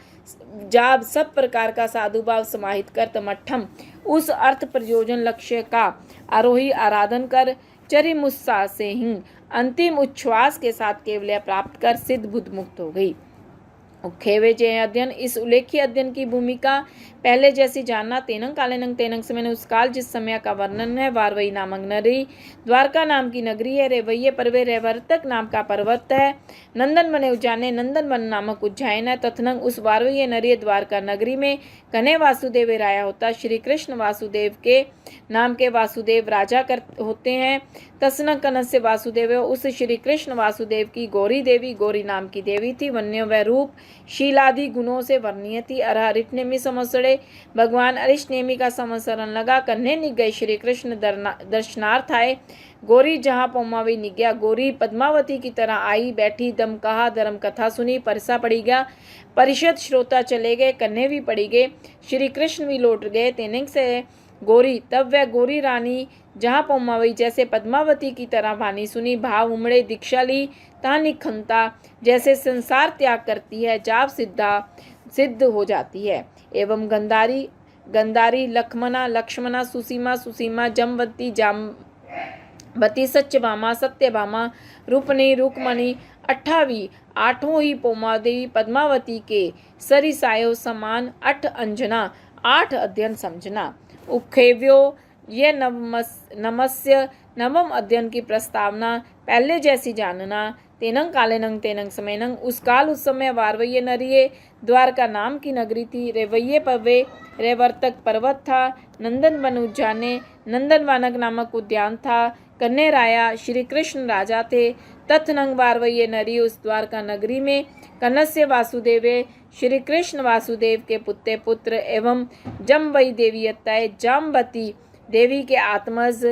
जाब सब प्रकार का साधु भाव समाहित कर तमठम उस अर्थ प्रयोजन लक्ष्य का आरोही आराधन कर चरिमुत्साह से ही अंतिम उच्छ्वास के साथ केवल प्राप्त कर सिद्ध बुद्ध मुक्त हो गई। खेवे जय अध्ययन इस उल्लेखीय अध्ययन की भूमिका पहले जैसी जानना। तेनंग कालेनंग तेनंग समय उस काल जिस समय का वर्णन है। वारवई नामक नगरी द्वारका नाम की नगरी है। रेवैये पर्वे रेवर्तक नाम का पर्वत है। नंदन बने उज्जाने नंदन वन नामक उज्जैन है। तथनंग उस वारवई नरिय द्वारका नगरी में कन्हैया वासुदेव राया होता। श्री कृष्ण वासुदेव के नाम के वासुदेव राजा होते हैं। तस्नंग कनस्य वासुदेव उस श्री कृष्ण वासुदेव की गौरी देवी गौरी नाम की देवी थी। वन्य व रूप शीलादि गुणों से वर्णीय थी। अरिष्टनेमी समसड़े भगवान अरिष्टनेमी का समसरण लगा। कन्हे निगय श्री कृष्ण दर्शनार्थ आए। गौरी जहाँ पौमावी निज्ञा गौरी पद्मावती की तरह आई बैठी दम कहा धर्म कथा सुनी परसा पड़ी गया। परिषद श्रोता चले गए कन्हे भी पड़ी गए। श्री कृष्ण भी लौट गए। तेनिंग से गौरी तब वह गौरी रानी जहाँ पौमावई जैसे पद्मावती की तरह वाणी सुनी भाव उमड़े दीक्षा ली तानी खंता जैसे संसार त्याग करती है जाप सिद्ध हो जाती है। एवं गंधारी लक्ष्मणा सुसीमा जमवती जामवती सत्यभामा सत्यभामा रूपनी रुक्मणी 28 आठों ही पौमादेवी पद्मावती के सरिसायो समान 8 अंजना 8 अध्ययन समझना। उखेव्यो ये नमस्य नवम अध्ययन की प्रस्तावना पहले जैसी जानना। तेनंग कालेनंग तेनंग समयनंग उस काल उस समय वारवैये नरिये द्वारका नाम की नगरी थी। रेवैये पवे रेवर्तक पर्वत था। नंदन वन उज्जाने नंदन वानक नामक उद्यान था। कन्हे राया श्री कृष्ण राजा थे। तथनंग वारवैये नरी उस द्वारका नगरी में कनस्य वासुदेवे श्री कृष्ण वासुदेव के पुत्र एवं जमवई देवी अत्ताए जामवती देवी के आत्मज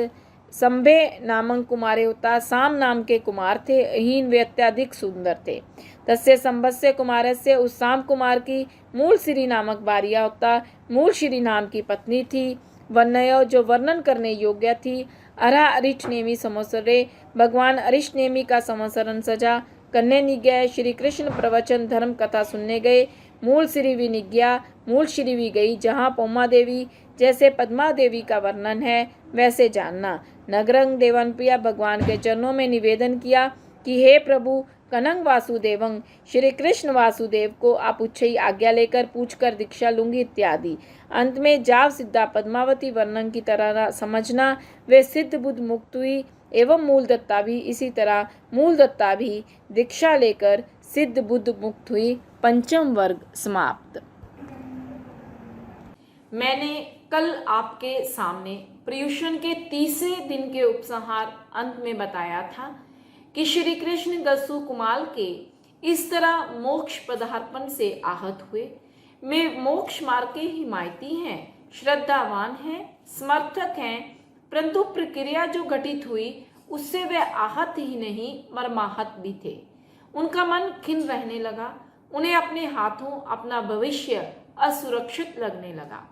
संभे नामक कुमारे होता। साम नाम के कुमार थे। हीन वे अत्यधिक सुंदर थे। तस्य संभस्य कुमारस्य उस साम कुमार की मूल श्री नामक बारिया होता। मूल श्री नाम की पत्नी थी। वर्णयो जो वर्णन करने योग्य थी। अरा अरिष्टनेमी समसरे भगवान अरिष्टनेमी का समसरण सजा। कन्हे निज्ञा श्री कृष्ण प्रवचन धर्म कथा सुनने गए। मूल श्री भी निज्ञा मूल श्री भी गई। जहाँ पौमा देवी जैसे पद्मा देवी का वर्णन है वैसे जानना। नगरंग देवानप्रिया भगवान के चरणों में निवेदन किया कि हे प्रभु कनंग वासुदेवंग श्री कृष्ण वासुदेव को आप उच्चई आज्ञा लेकर पूछकर दीक्षा लूंगी इत्यादि। अंत में जाव सिद्धा पद्मावती वर्णन की तरह समझना। वे सिद्ध बुद्ध मुक्त हुई एवं मूल दत्ता भी इसी तरह मूल दत्ता भी दीक्षा लेकर सिद्ध बुद्ध मुक्त हुई। पंचम वर्ग समाप्त। मैंने कल आपके सामने पर्युषण के तीसरे दिन के उपसंहार अंत में बताया था कि श्री कृष्ण गसु कुमाल के इस तरह मोक्ष पदार्पण से आहत हुए। वे मोक्ष मार्ग के हिमायती हैं, श्रद्धावान हैं, समर्थक हैं, परंतु प्रक्रिया जो घटित हुई उससे वे आहत ही नहीं मर्माहत भी थे। उनका मन खिन्न रहने लगा। उन्हें अपने हाथों अपना भविष्य असुरक्षित लगने लगा।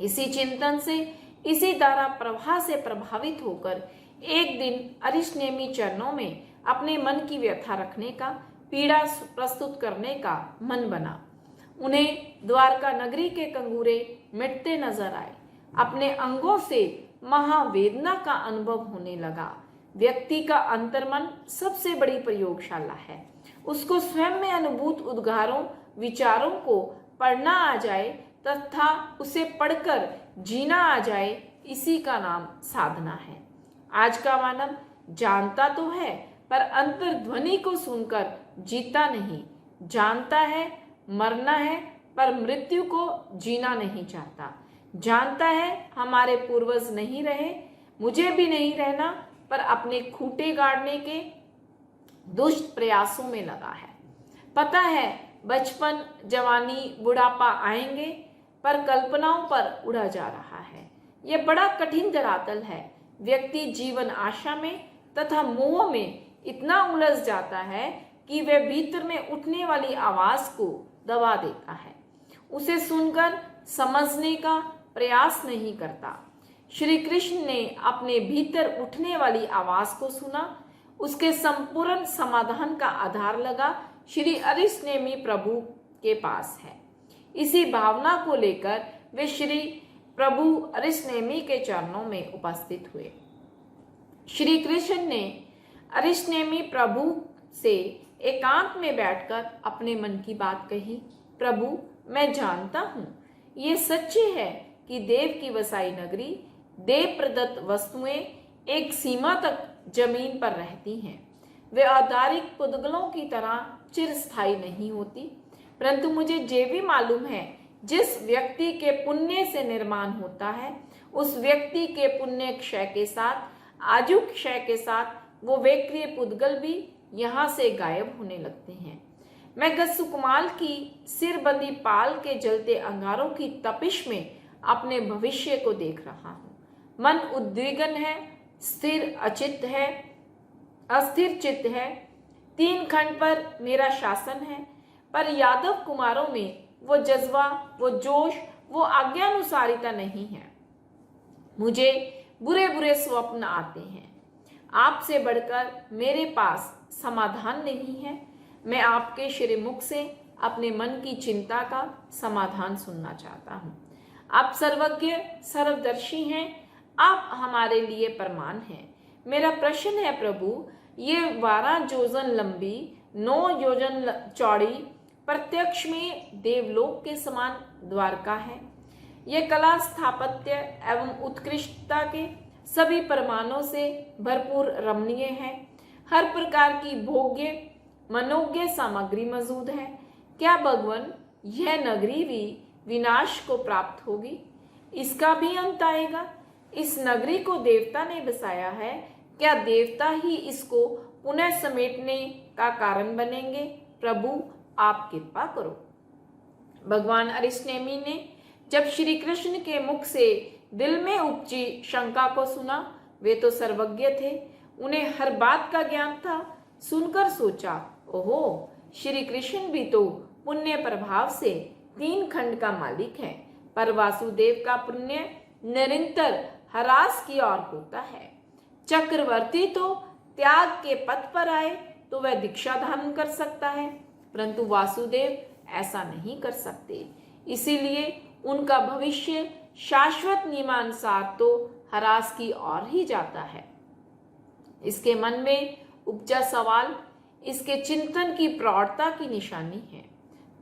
इसी चिंतन से, इसी धारा प्रवाह से प्रभावित होकर एक दिन अरिष्टनेमी चरणों में अपने मन की व्यथा रखने का, पीड़ा प्रस्तुत करने का मन बना। उन्हें द्वारका नगरी के कंगूरे मिटते नजर आए। अपने अंगों से महावेदना का अनुभव होने लगा। व्यक्ति का अंतर्मन सबसे बड़ी प्रयोगशाला है। उसको स्वयं में अनुभूत उद्गारों, विचारों को पढ़ना आ जाए तथा उसे पढ़कर जीना आ जाए, इसी का नाम साधना है। आज का मानव जानता तो है, पर अंतर्ध्वनि को सुनकर जीता नहीं। जानता है मरना है, पर मृत्यु को जीना नहीं चाहता। जानता है हमारे पूर्वज नहीं रहे, मुझे भी नहीं रहना, पर अपने खूंटे गाड़ने के दुष्ट प्रयासों में लगा है। पता है बचपन, जवानी, बुढ़ापा आएंगे, पर कल्पनाओं पर उड़ा जा रहा है। यह बड़ा कठिन धरातल है। व्यक्ति जीवन आशा में तथा मोह में इतना उलझ जाता है कि वह भीतर में उठने वाली आवाज को दबा देता है, उसे सुनकर समझने का प्रयास नहीं करता। श्री कृष्ण ने अपने भीतर उठने वाली आवाज को सुना। उसके संपूर्ण समाधान का आधार लगा श्री अरिष्टनेमी प्रभु के पास है। इसी भावना को लेकर वे श्री प्रभु अरिष्टनेमी के चरणों में उपस्थित हुए। श्री कृष्ण ने अरिष्टनेमी प्रभु से एकांत में बैठकर अपने मन की बात कही। प्रभु, मैं जानता हूँ ये सच्ची है कि देव की वसाई नगरी, देव प्रदत्त वस्तुएं एक सीमा तक जमीन पर रहती हैं। वे औदारिक पुद्गलों की तरह चिरस्थायी नहीं होती। परंतु मुझे ये भी मालूम है, जिस व्यक्ति के पुण्य से निर्माण होता है, उस व्यक्ति के पुण्य क्षय के साथ, आजु क्षय के साथ, वो वेक्रिय पुद्गल भी यहाँ से गायब होने लगते हैं। मैं गस्सुकुमाल की सिरबंदी पाल के जलते अंगारों की तपिश में अपने भविष्य को देख रहा हूँ। मन उद्विग्न है, अस्थिर चित्त है। 3 खंड पर मेरा शासन है, पर यादव कुमारों में वो जज्बा, वो जोश, वो आज्ञानुसारिता नहीं है। मुझे बुरे बुरे स्वप्न आते हैं। आपसे बढ़कर मेरे पास समाधान नहीं है। मैं आपके श्रीमुख से अपने मन की चिंता का समाधान सुनना चाहता हूँ। आप सर्वज्ञ, सर्वदर्शी हैं। आप हमारे लिए प्रमाण हैं। मेरा प्रश्न है प्रभु, ये 12 योजन लंबी, 9 योजन चौड़ी, प्रत्यक्ष में देवलोक के समान द्वारका है। यह कला, स्थापत्य एवं उत्कृष्टता के सभी प्रमाणों से भरपूर रमणीय है। हर प्रकार की भोग्य मनोज्ञ सामग्री मौजूद है। क्या भगवान, यह नगरी भी विनाश को प्राप्त होगी? इसका भी अंत आएगा। इस नगरी को देवता ने बसाया है। क्या देवता ही इसको पुनः समेटने का कारण बनेंगे? प्रभु, आप कृपा करो। भगवान अरिष्टनेमी ने जब श्री कृष्ण के मुख से दिल में उपजी शंका को सुना, वे तो सर्वज्ञ थे, उन्हें हर बात का ज्ञान था। सुनकर सोचा, ओहो, श्री कृष्ण भी तो पुण्य प्रभाव से 3 खंड का मालिक है, पर वासुदेव का पुण्य निरंतर ह्रास की ओर होता है। चक्रवर्ती तो त्याग के पथ पर आए तो वह दीक्षा धारण कर सकता है, परंतु वासुदेव ऐसा नहीं कर सकते। इसीलिए उनका भविष्य शाश्वत नियमानुसार तो ह्रास की ओर ही जाता है। इसके मन में उपजा सवाल इसके चिंतन की प्रौढ़ता की निशानी है।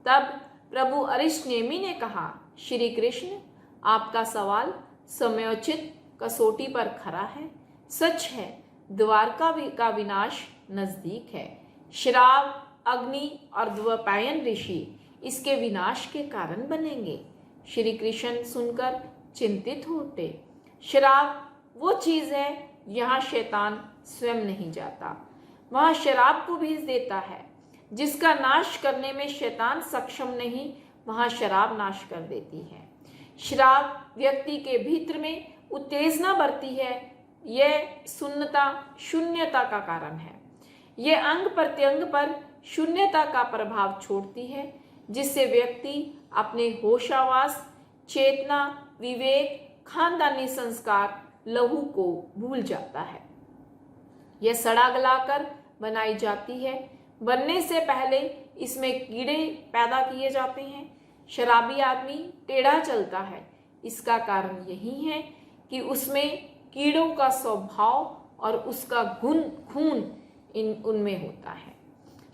तब प्रभु अरिष्टनेमी ने कहा, श्री कृष्ण, आपका सवाल समयोचित कसौटी पर खरा है। सच है, द्वारका का विनाश नजदीक है। श्राव, अग्नि और द्वैपायन ऋषि इसके विनाश के कारण बनेंगे। श्री कृष्ण सुनकर चिंतित होते। श्राव वो चीज है, यहाँ शैतान स्वयं नहीं जाता, वहाँ शराब को भेज देता है। जिसका नाश करने में शैतान सक्षम नहीं, वहाँ शराब नाश कर देती है। शराब व्यक्ति के भीतर में उत्तेजना बढ़ती है, यह शून्यता शून्यता का कारण है। यह अंग प्रत्यंग पर शून्यता का प्रभाव छोड़ती है, जिससे व्यक्ति अपने होशावास, चेतना, विवेक, खानदानी संस्कार, लहू को भूल जाता है। यह सड़ा गलाकर बनाई जाती है। बनने से पहले इसमें कीड़े पैदा किए जाते हैं। शराबी आदमी टेढ़ा चलता है। इसका कारण यही है कि उसमें कीड़ों का स्वभाव और उसका खून उनमें होता है।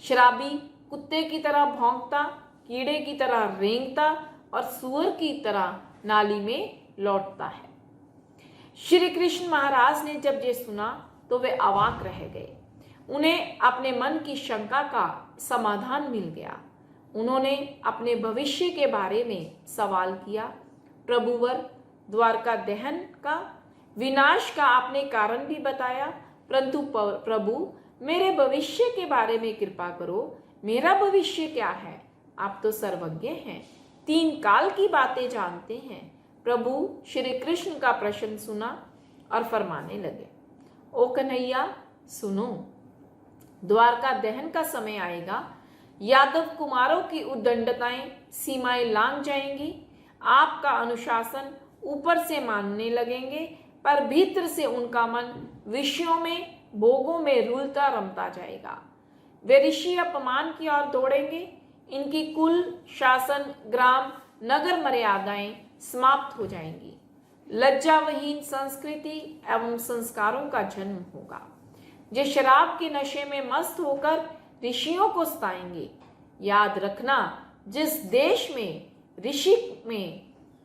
शराबी कुत्ते की तरह भौंकता, कीड़े की तरह रेंगता और सूअर की तरह नाली में लौटता है। श्री कृष्ण महाराज ने जब ये सुना तो वे अवाक रह गए। उन्हें अपने मन की शंका का समाधान मिल गया। उन्होंने अपने भविष्य के बारे में सवाल किया। प्रभुवर, द्वारका दहन का, विनाश का आपने कारण भी बताया, परंतु प्रभु मेरे भविष्य के बारे में कृपा करो। मेरा भविष्य क्या है? आप तो सर्वज्ञ हैं, 3 काल की बातें जानते हैं। प्रभु श्री कृष्ण का प्रश्न सुना और फरमाने लगे, ओ कन्हैया सुनो, द्वारका दहन का समय आएगा। यादव कुमारों की उद्दंडताएं सीमाएं लांघ जाएंगी। आपका अनुशासन ऊपर से मानने लगेंगे, पर भीतर से उनका मन विषयों में, भोगों में रुलता रमता जाएगा। वे ऋषि अपमान की ओर दौड़ेंगे। इनकी कुल, शासन, ग्राम, नगर मर्यादाएं समाप्त हो जाएंगी। लज्जाविहीन संस्कृति एवं संस्कारों का जन्म होगा। जो शराब के नशे में मस्त होकर ऋषियों को सताएंगे। याद रखना, जिस देश में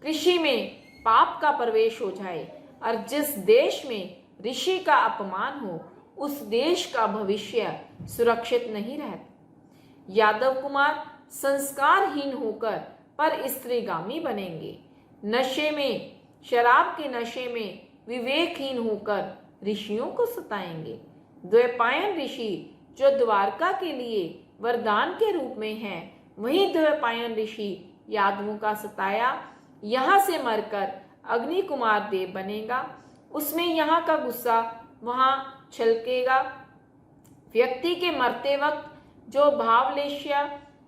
कृषि में पाप का प्रवेश हो जाए और जिस देश में ऋषि का अपमान हो, उस देश का भविष्य सुरक्षित नहीं रहता। यादव कुमार संस्कारहीन होकर पर स्त्रीगामी बनेंगे। नशे में, शराब के नशे में विवेकहीन होकर ऋषियों को सताएंगे। द्वैपायन ऋषि जो द्वारका के लिए वरदान के रूप में हैं, वही द्वैपायन ऋषि यादवों का सताया यहाँ से मरकर अग्नि कुमार देव बनेगा। उसमें यहाँ का गुस्सा वहाँ छलकेगा। व्यक्ति के मरते वक्त जो भावलेश्या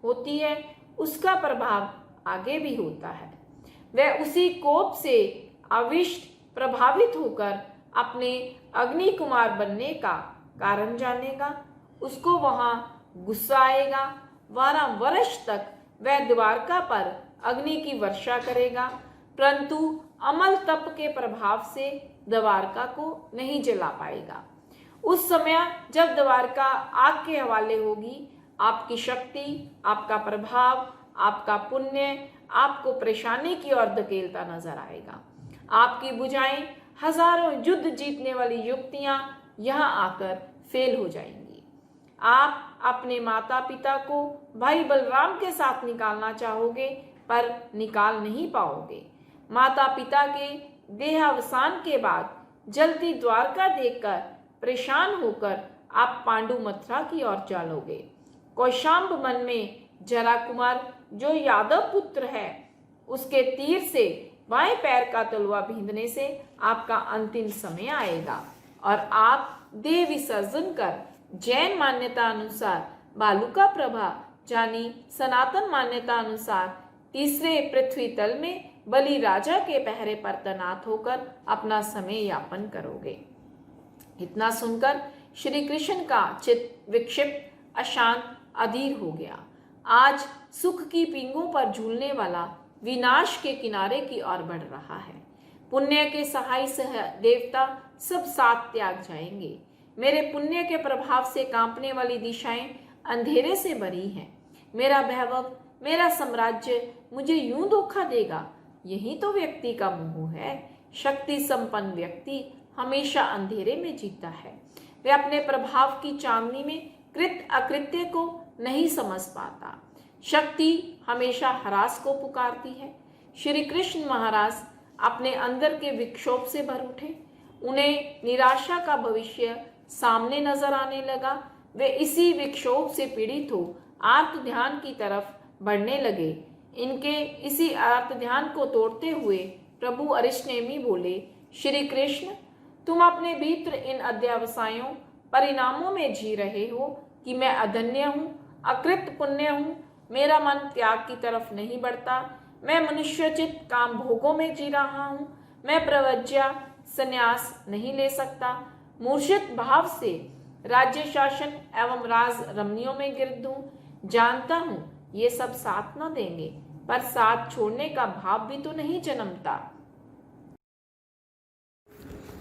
होती है, उसका प्रभाव आगे भी होता है। वह उसी कोप से अविष्ट प्रभावित होकर अपने अग्नि कुमार बनने का कारण जानेगा। उसको वहां गुस्सा आएगा। 12 वर्ष तक वह द्वारका पर अग्नि की वर्षा करेगा, परंतु अमल तप के प्रभाव से द्वारका को नहीं जला पाएगा। उस समय जब द्वारका आग के हवाले होगी, आपकी शक्ति, आपका प्रभाव, आपका पुण्य आपको परेशानी की ओर धकेलता नजर आएगा। आपकी बुझाएं, हजारों युद्ध जीतने वाली युक्तियां यहाँ आकर फेल हो जाएंगी। आप अपने माता पिता को भाई बलराम के साथ निकालना चाहोगे, पर निकाल नहीं पाओगे। माता पिता के देहावसान के बाद जलती द्वारका देखकर परेशान होकर आप पांडु मथुरा की ओर चलोगे। कौशाम्ब मन में जरा कुमार जो यादव पुत्र है, उसके तीर से बाएं पैर का तलवा भींदने से आपका अंतिम समय आएगा और आप देह विसर्जन कर जैन मान्यता अनुसार बालुका प्रभा यानी सनातन मान्यता अनुसार तीसरे पृथ्वी तल में बलि राजा के पहरे पर तैनात होकर अपना समय यापन करोगे। इतना सुनकर श्री कृष्ण का चित्त विक्षिप्त, अशांत, अधीर हो गया। आज सुख की पींगों पर झूलने वाला विनाश के किनारे की ओर बढ़ रहा है। पुण्य के सहाय सह देवता सब साथ त्याग जाएंगे। मेरे पुण्य के प्रभाव से कांपने वाली दिशाएं अंधेरे से भरी हैं। मेरा वैभव, मेरा साम्राज्य मुझे यूं धोखा देगा। यही तो व्यक्ति का मोह है। शक्ति संपन्न व्यक्ति हमेशा अंधेरे में जीता है। वे अपने प्रभाव की चांदनी में कृत अकृत्य को नहीं समझ पाता। शक्ति हमेशा ह्रास को पुकारती है। श्री कृष्ण महाराज अपने अंदर के विक्षोभ से भर उठे। उन्हें निराशा का भविष्य सामने नजर आने लगा। वे इसी विक्षोभ से पीड़ित हो आर्त ध्यान की तरफ बढ़ने लगे। इनके इसी आर्त ध्यान को तोड़ते हुए प्रभु अरिष्टनेमी बोले, श्री कृष्ण तुम अपने भीतर इन अध्यवसायों परिणामों में जी रहे हो कि मैं अधन्य हूँ, अकृत पुण्य हूँ, मेरा मन त्याग की तरफ नहीं बढ़ता, मैं मनुष्योचित काम भोगों में जी रहा हूँ, मैं प्रवज्या संन्यास नहीं ले सकता, मूर्छित भाव से राज्य शासन एवं राज रमणियों में गिरद हूँ। जानता हूँ ये सब साथ न देंगे, पर साथ छोड़ने का भाव भी तो नहीं जन्मता।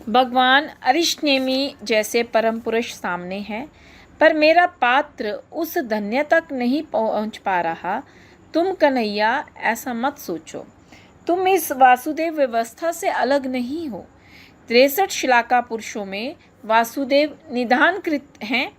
भगवान अरिष्टनेमी जैसे परम पुरुष सामने हैं, पर मेरा पात्र उस धन्य तक नहीं पहुंच पा रहा। तुम कन्हैया ऐसा मत सोचो, तुम इस वासुदेव व्यवस्था से अलग नहीं हो। 63 शिलाका पुरुषों में वासुदेव निधानकृत हैं।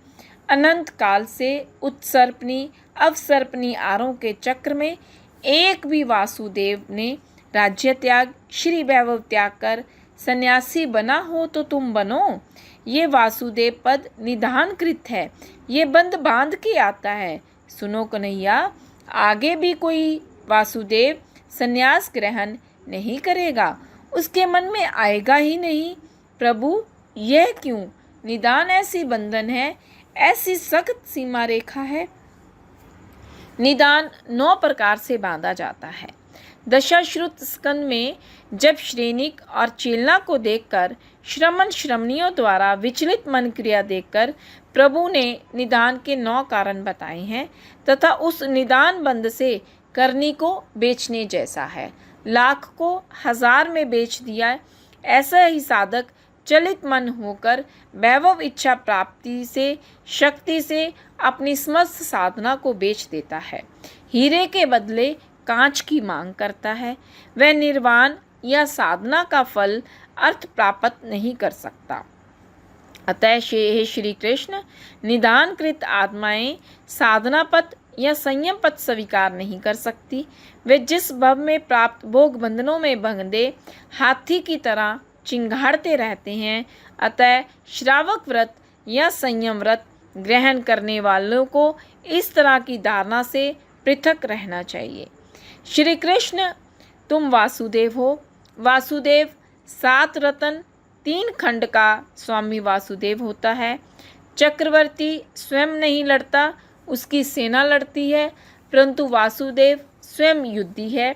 अनंत काल से उत्सर्पणी अवसर्पणी आरों के चक्र में एक भी वासुदेव ने राज्य त्याग, श्री वैभव त्याग कर सन्यासी बना हो तो तुम बनो। ये वासुदेव पद निधानकृत है, ये बंद बांध के आता है। सुनो कन्हैया, आगे भी कोई वासुदेव सन्यास ग्रहण नहीं करेगा, उसके मन में आएगा ही नहीं। प्रभु यह क्यों? निदान ऐसी बंधन है, ऐसी सख्त सीमा रेखा है। निदान 9 प्रकार से बांधा जाता है। दशाश्रुत स्कंद में जब श्रेणिक और चेलना को देखकर श्रमण श्रमणियों द्वारा विचलित मन क्रिया देखकर प्रभु ने निदान के 9 कारण बताए हैं तथा उस निदान बंद से करनी को बेचने जैसा है। लाख को 1000 में बेच दिया, ऐसा ही साधक चलित मन होकर वैभव इच्छा प्राप्ति से शक्ति से अपनी समस्त साधना को बेच देता है। हीरे के बदले कांच की मांग करता है, वह निर्वाण या साधना का फल अर्थ प्राप्त नहीं कर सकता। अतः हे श्री कृष्ण, निदानकृत आत्माएं साधना पथ या संयम पथ स्वीकार नहीं कर सकती। वे जिस भव में प्राप्त भोग बंधनों में बंधे हाथी की तरह चिंगाड़ते रहते हैं। अतः श्रावक व्रत या संयम व्रत ग्रहण करने वालों को इस तरह की धारणा से पृथक रहना चाहिए। श्री कृष्ण तुम वासुदेव हो। वासुदेव 7 रत्न 3 खंड का स्वामी वासुदेव होता है। चक्रवर्ती स्वयं नहीं लड़ता, उसकी सेना लड़ती है, परंतु वासुदेव स्वयं युद्धी है।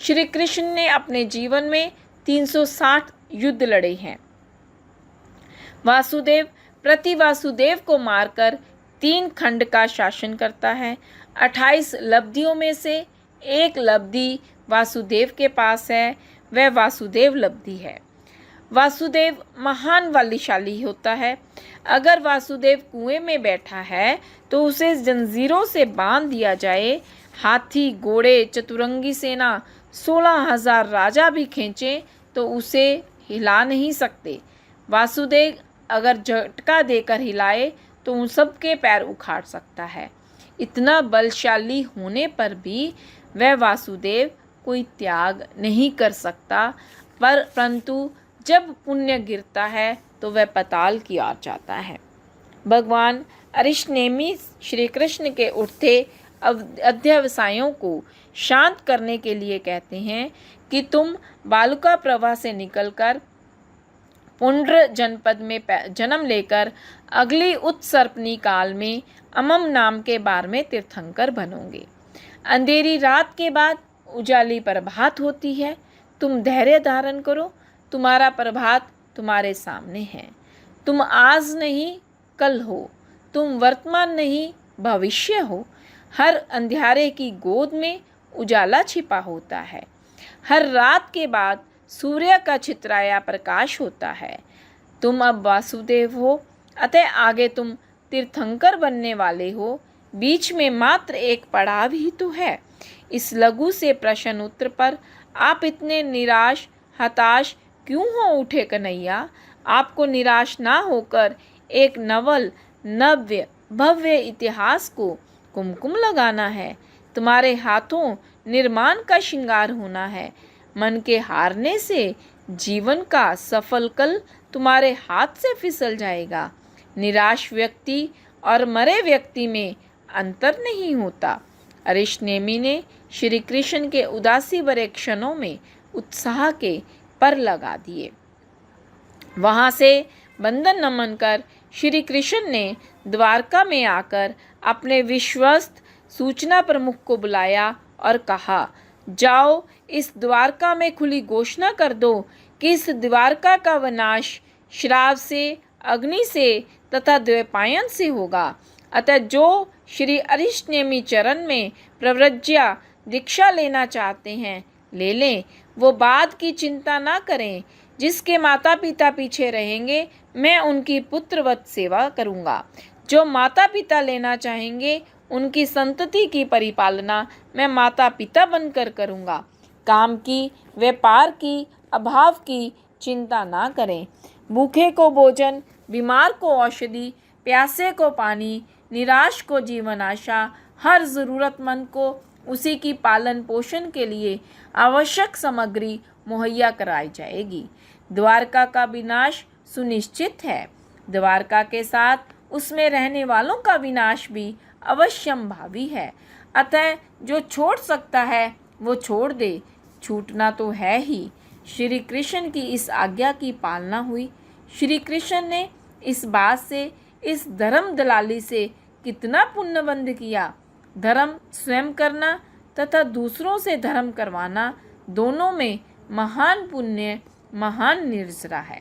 श्री कृष्ण ने अपने जीवन में 360 युद्ध लड़े हैं। वासुदेव प्रति वासुदेव को मारकर 3 खंड का शासन करता है। 28 लब्धियों में से एक लब्धि वासुदेव के पास है, वह वासुदेव लब्धि है। वासुदेव महान बलशाली होता है। अगर वासुदेव कुएं में बैठा है तो उसे जंजीरों से बांध दिया जाए, हाथी घोड़े चतुरंगी सेना 16,000 राजा भी खींचे तो उसे हिला नहीं सकते। वासुदेव अगर झटका देकर हिलाए तो उन सब के पैर उखाड़ सकता है। इतना बलशाली होने पर भी वह वासुदेव कोई त्याग नहीं कर सकता, परंतु जब पुण्य गिरता है तो वह पाताल की ओर जाता है। भगवान अरिष्टनेमी श्री कृष्ण के उठते अध्यवसायों को शांत करने के लिए कहते हैं कि तुम बालुका प्रवाह से निकलकर पुंड्र जनपद में जन्म लेकर अगली उत्सर्पणी काल में अमम नाम के बार में तीर्थंकर बनोगे। अंधेरी रात के बाद उजाली प्रभात होती है। तुम धैर्य धारण करो, तुम्हारा प्रभात तुम्हारे सामने है। तुम आज नहीं कल हो, तुम वर्तमान नहीं भविष्य हो। हर अंधियारे की गोद में उजाला छिपा होता है। हर रात के बाद सूर्य का छितराया प्रकाश होता है। तुम अब वासुदेव हो, अतः आगे तुम तीर्थंकर बनने वाले हो। बीच में मात्र एक पड़ाव ही तो है। इस लघु से प्रश्न उत्तर पर आप इतने निराश हताश क्यों हो उठे कन्हैया? आपको निराश ना होकर एक नवल नव्य भव्य इतिहास को कुमकुम लगाना है। तुम्हारे हाथों निर्माण का श्रृंगार होना है। मन के हारने से जीवन का सफल कल तुम्हारे हाथ से फिसल जाएगा। निराश व्यक्ति और मरे व्यक्ति में अंतर नहीं होता। अरिष्टनेमी ने श्री कृष्ण के उदासी भरे क्षणों में उत्साह के पर लगा दिए। वहाँ से बंदन नमन कर श्री कृष्ण ने द्वारका में आकर अपने विश्वस्त सूचना प्रमुख को बुलाया और कहा, जाओ इस द्वारका में खुली घोषणा कर दो कि इस द्वारका का विनाश श्राप से, अग्नि से तथा द्वैपायन से होगा। अतः जो श्री अरिष्टनेमी चरण में प्रव्रज्या दीक्षा लेना चाहते हैं ले लें, वो बाद की चिंता ना करें। जिसके माता पिता पीछे रहेंगे मैं उनकी पुत्रवत सेवा करूँगा। जो माता पिता लेना चाहेंगे उनकी संतति की परिपालना मैं माता पिता बनकर करूँगा। काम की, व्यापार की, अभाव की चिंता ना करें। भूखे को भोजन, बीमार को औषधि, प्यासे को पानी, निराश को जीवन आशा, हर ज़रूरतमंद को उसी की पालन पोषण के लिए आवश्यक सामग्री मुहैया कराई जाएगी। द्वारका का विनाश सुनिश्चित है। द्वारका के साथ उसमें रहने वालों का विनाश भी अवश्यंभावी है। अतः जो छोड़ सकता है वो छोड़ दे, छूटना तो है ही। श्री कृष्ण की इस आज्ञा की पालना हुई। श्री कृष्ण ने इस बात से, इस धर्म दलाली से कितना पुण्यबंध किया। धर्म स्वयं करना तथा दूसरों से धर्म करवाना, दोनों में महान पुण्य, महान निर्जरा है।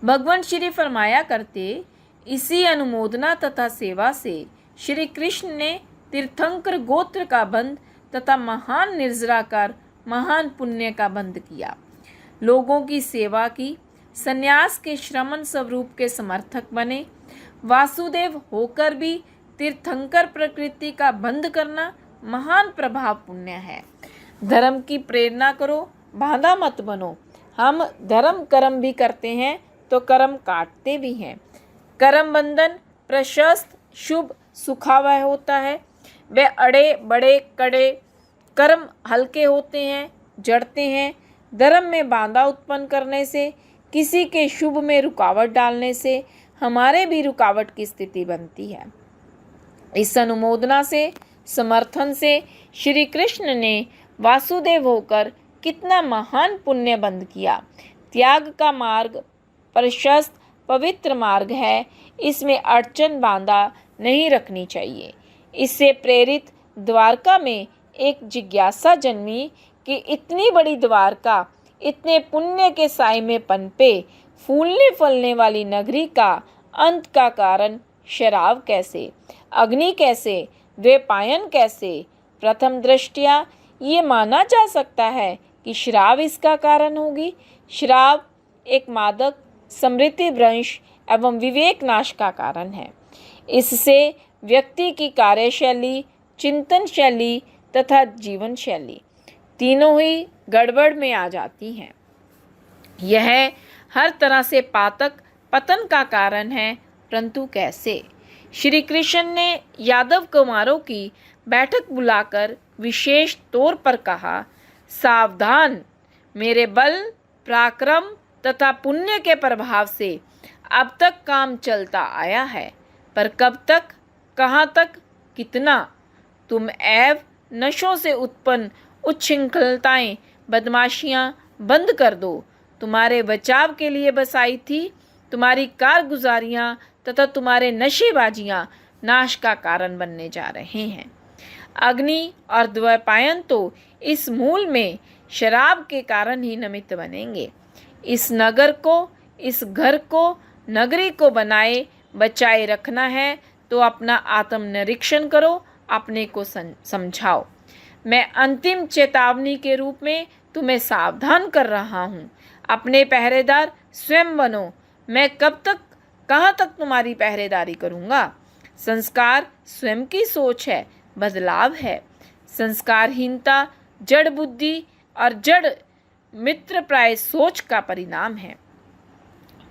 भगवान श्री फरमाया करते, इसी अनुमोदना तथा सेवा से श्री कृष्ण ने तीर्थंकर गोत्र का बंध तथा महान निर्जरा कर महान पुण्य का बंध किया। लोगों की सेवा की, संन्यास के श्रमण स्वरूप के समर्थक बने। वासुदेव होकर भी तीर्थंकर प्रकृति का बंध करना महान प्रभाव पुण्य है। धर्म की प्रेरणा करो, बांधा मत बनो। हम धर्म कर्म भी करते हैं तो कर्म काटते भी हैं। कर्म बंधन प्रशस्त, शुभ, सुखावह होता है। वे अड़े बड़े कड़े कर्म हल्के होते हैं, जड़ते हैं। धर्म में बाधा उत्पन्न करने से, किसी के शुभ में रुकावट डालने से हमारे भी रुकावट की स्थिति बनती है। इस अनुमोदना से, समर्थन से श्री कृष्ण ने वासुदेव होकर कितना महान पुण्य बंध किया। त्याग का मार्ग प्रशस्त पवित्र मार्ग है। इसमें अड़चन बांधा नहीं रखनी चाहिए। इससे प्रेरित द्वारका में एक जिज्ञासा जन्मी कि इतनी बड़ी द्वारका, इतने पुण्य के साए में पनपे, फूलने फलने वाली नगरी का अंत का कारण शराब कैसे, अग्नि कैसे, द्वैपायन कैसे? प्रथम दृष्टया ये माना जा सकता है कि शराब इसका कारण होगी। शराब एक मादक, स्मृति भ्रंश एवं विवेक नाश का कारण है। इससे व्यक्ति की कार्यशैली, चिंतन शैली तथा जीवन शैली तीनों ही गड़बड़ में आ जाती हैं। यह हर तरह से पातक पतन का कारण है, परंतु कैसे? श्री कृष्ण ने यादव कुमारों की बैठक बुलाकर विशेष तौर पर कहा, सावधान, मेरे बल, पराक्रम तथा पुण्य के प्रभाव से अब तक काम चलता आया है, पर कब तक, कहाँ तक, कितना? तुम ऐव नशों से उत्पन्न उच्छृंखलताएं, बदमाशियां बंद कर दो। तुम्हारे बचाव के लिए बसाई थी। तुम्हारी कारगुजारियां तथा तुम्हारे नशेबाजियां नाश का कारण बनने जा रहे हैं। अग्नि और द्वैपायन तो इस मूल में शराब के कारण ही निमित्त बनेंगे। इस नगर को, इस घर को, नगरी को बनाए बचाए रखना है तो अपना आत्मनिरीक्षण करो, अपने को समझाओ। मैं अंतिम चेतावनी के रूप में तुम्हें सावधान कर रहा हूँ। अपने पहरेदार स्वयं बनो। मैं कब तक, कहाँ तक तुम्हारी पहरेदारी करूँगा? संस्कार स्वयं की सोच है, बदलाव है। संस्कारहीनता जड़ बुद्धि और जड़ मित्र प्राय सोच का परिणाम है।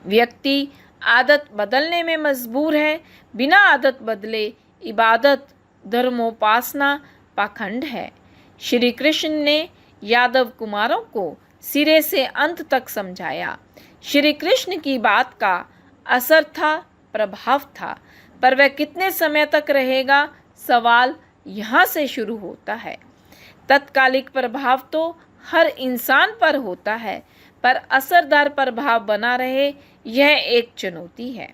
व्यक्ति आदत बदलने में मजबूर है। बिना आदत बदले इबादत, धर्मोपासना पाखंड है। श्री कृष्ण ने यादव कुमारों को सिरे से अंत तक समझाया। श्री कृष्ण की बात का असर था, प्रभाव था, पर वह कितने समय तक रहेगा, सवाल यहाँ से शुरू होता है। तत्कालिक प्रभाव तो हर इंसान पर होता है, पर असरदार प्रभाव बना रहे, यह एक चुनौती है।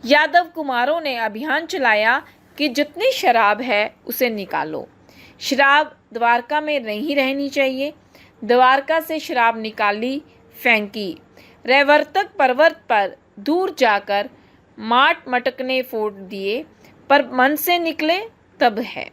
यादव कुमारों ने अभियान चलाया कि जितनी शराब है उसे निकालो। शराब द्वारका में नहीं रहनी चाहिए। द्वारका से शराब निकाली, फेंकी। रैवर्तक पर्वत पर दूर जाकर माट मटकने फोड़ दिए, पर मन से निकले तब है।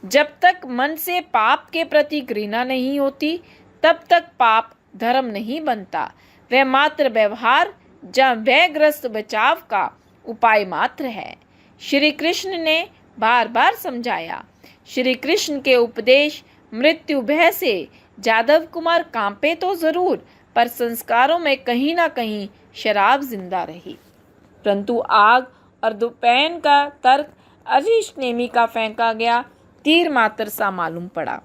जब तक मन से पाप के प्रति घृणा नहीं होती, तब तक पाप धर्म नहीं बनता। वह मात्र व्यवहार या भयग्रस्त बचाव का उपाय मात्र है। श्री कृष्ण ने बार बार समझाया। श्री कृष्ण के उपदेश मृत्यु भय से यादव कुमार कांपे तो जरूर, पर संस्कारों में कहीं ना कहीं शराब जिंदा रही। परंतु आग और दोपहर का तर्क अरिष्ट नेमी का फेंका गया तीर मात्र सा मालूम पड़ा।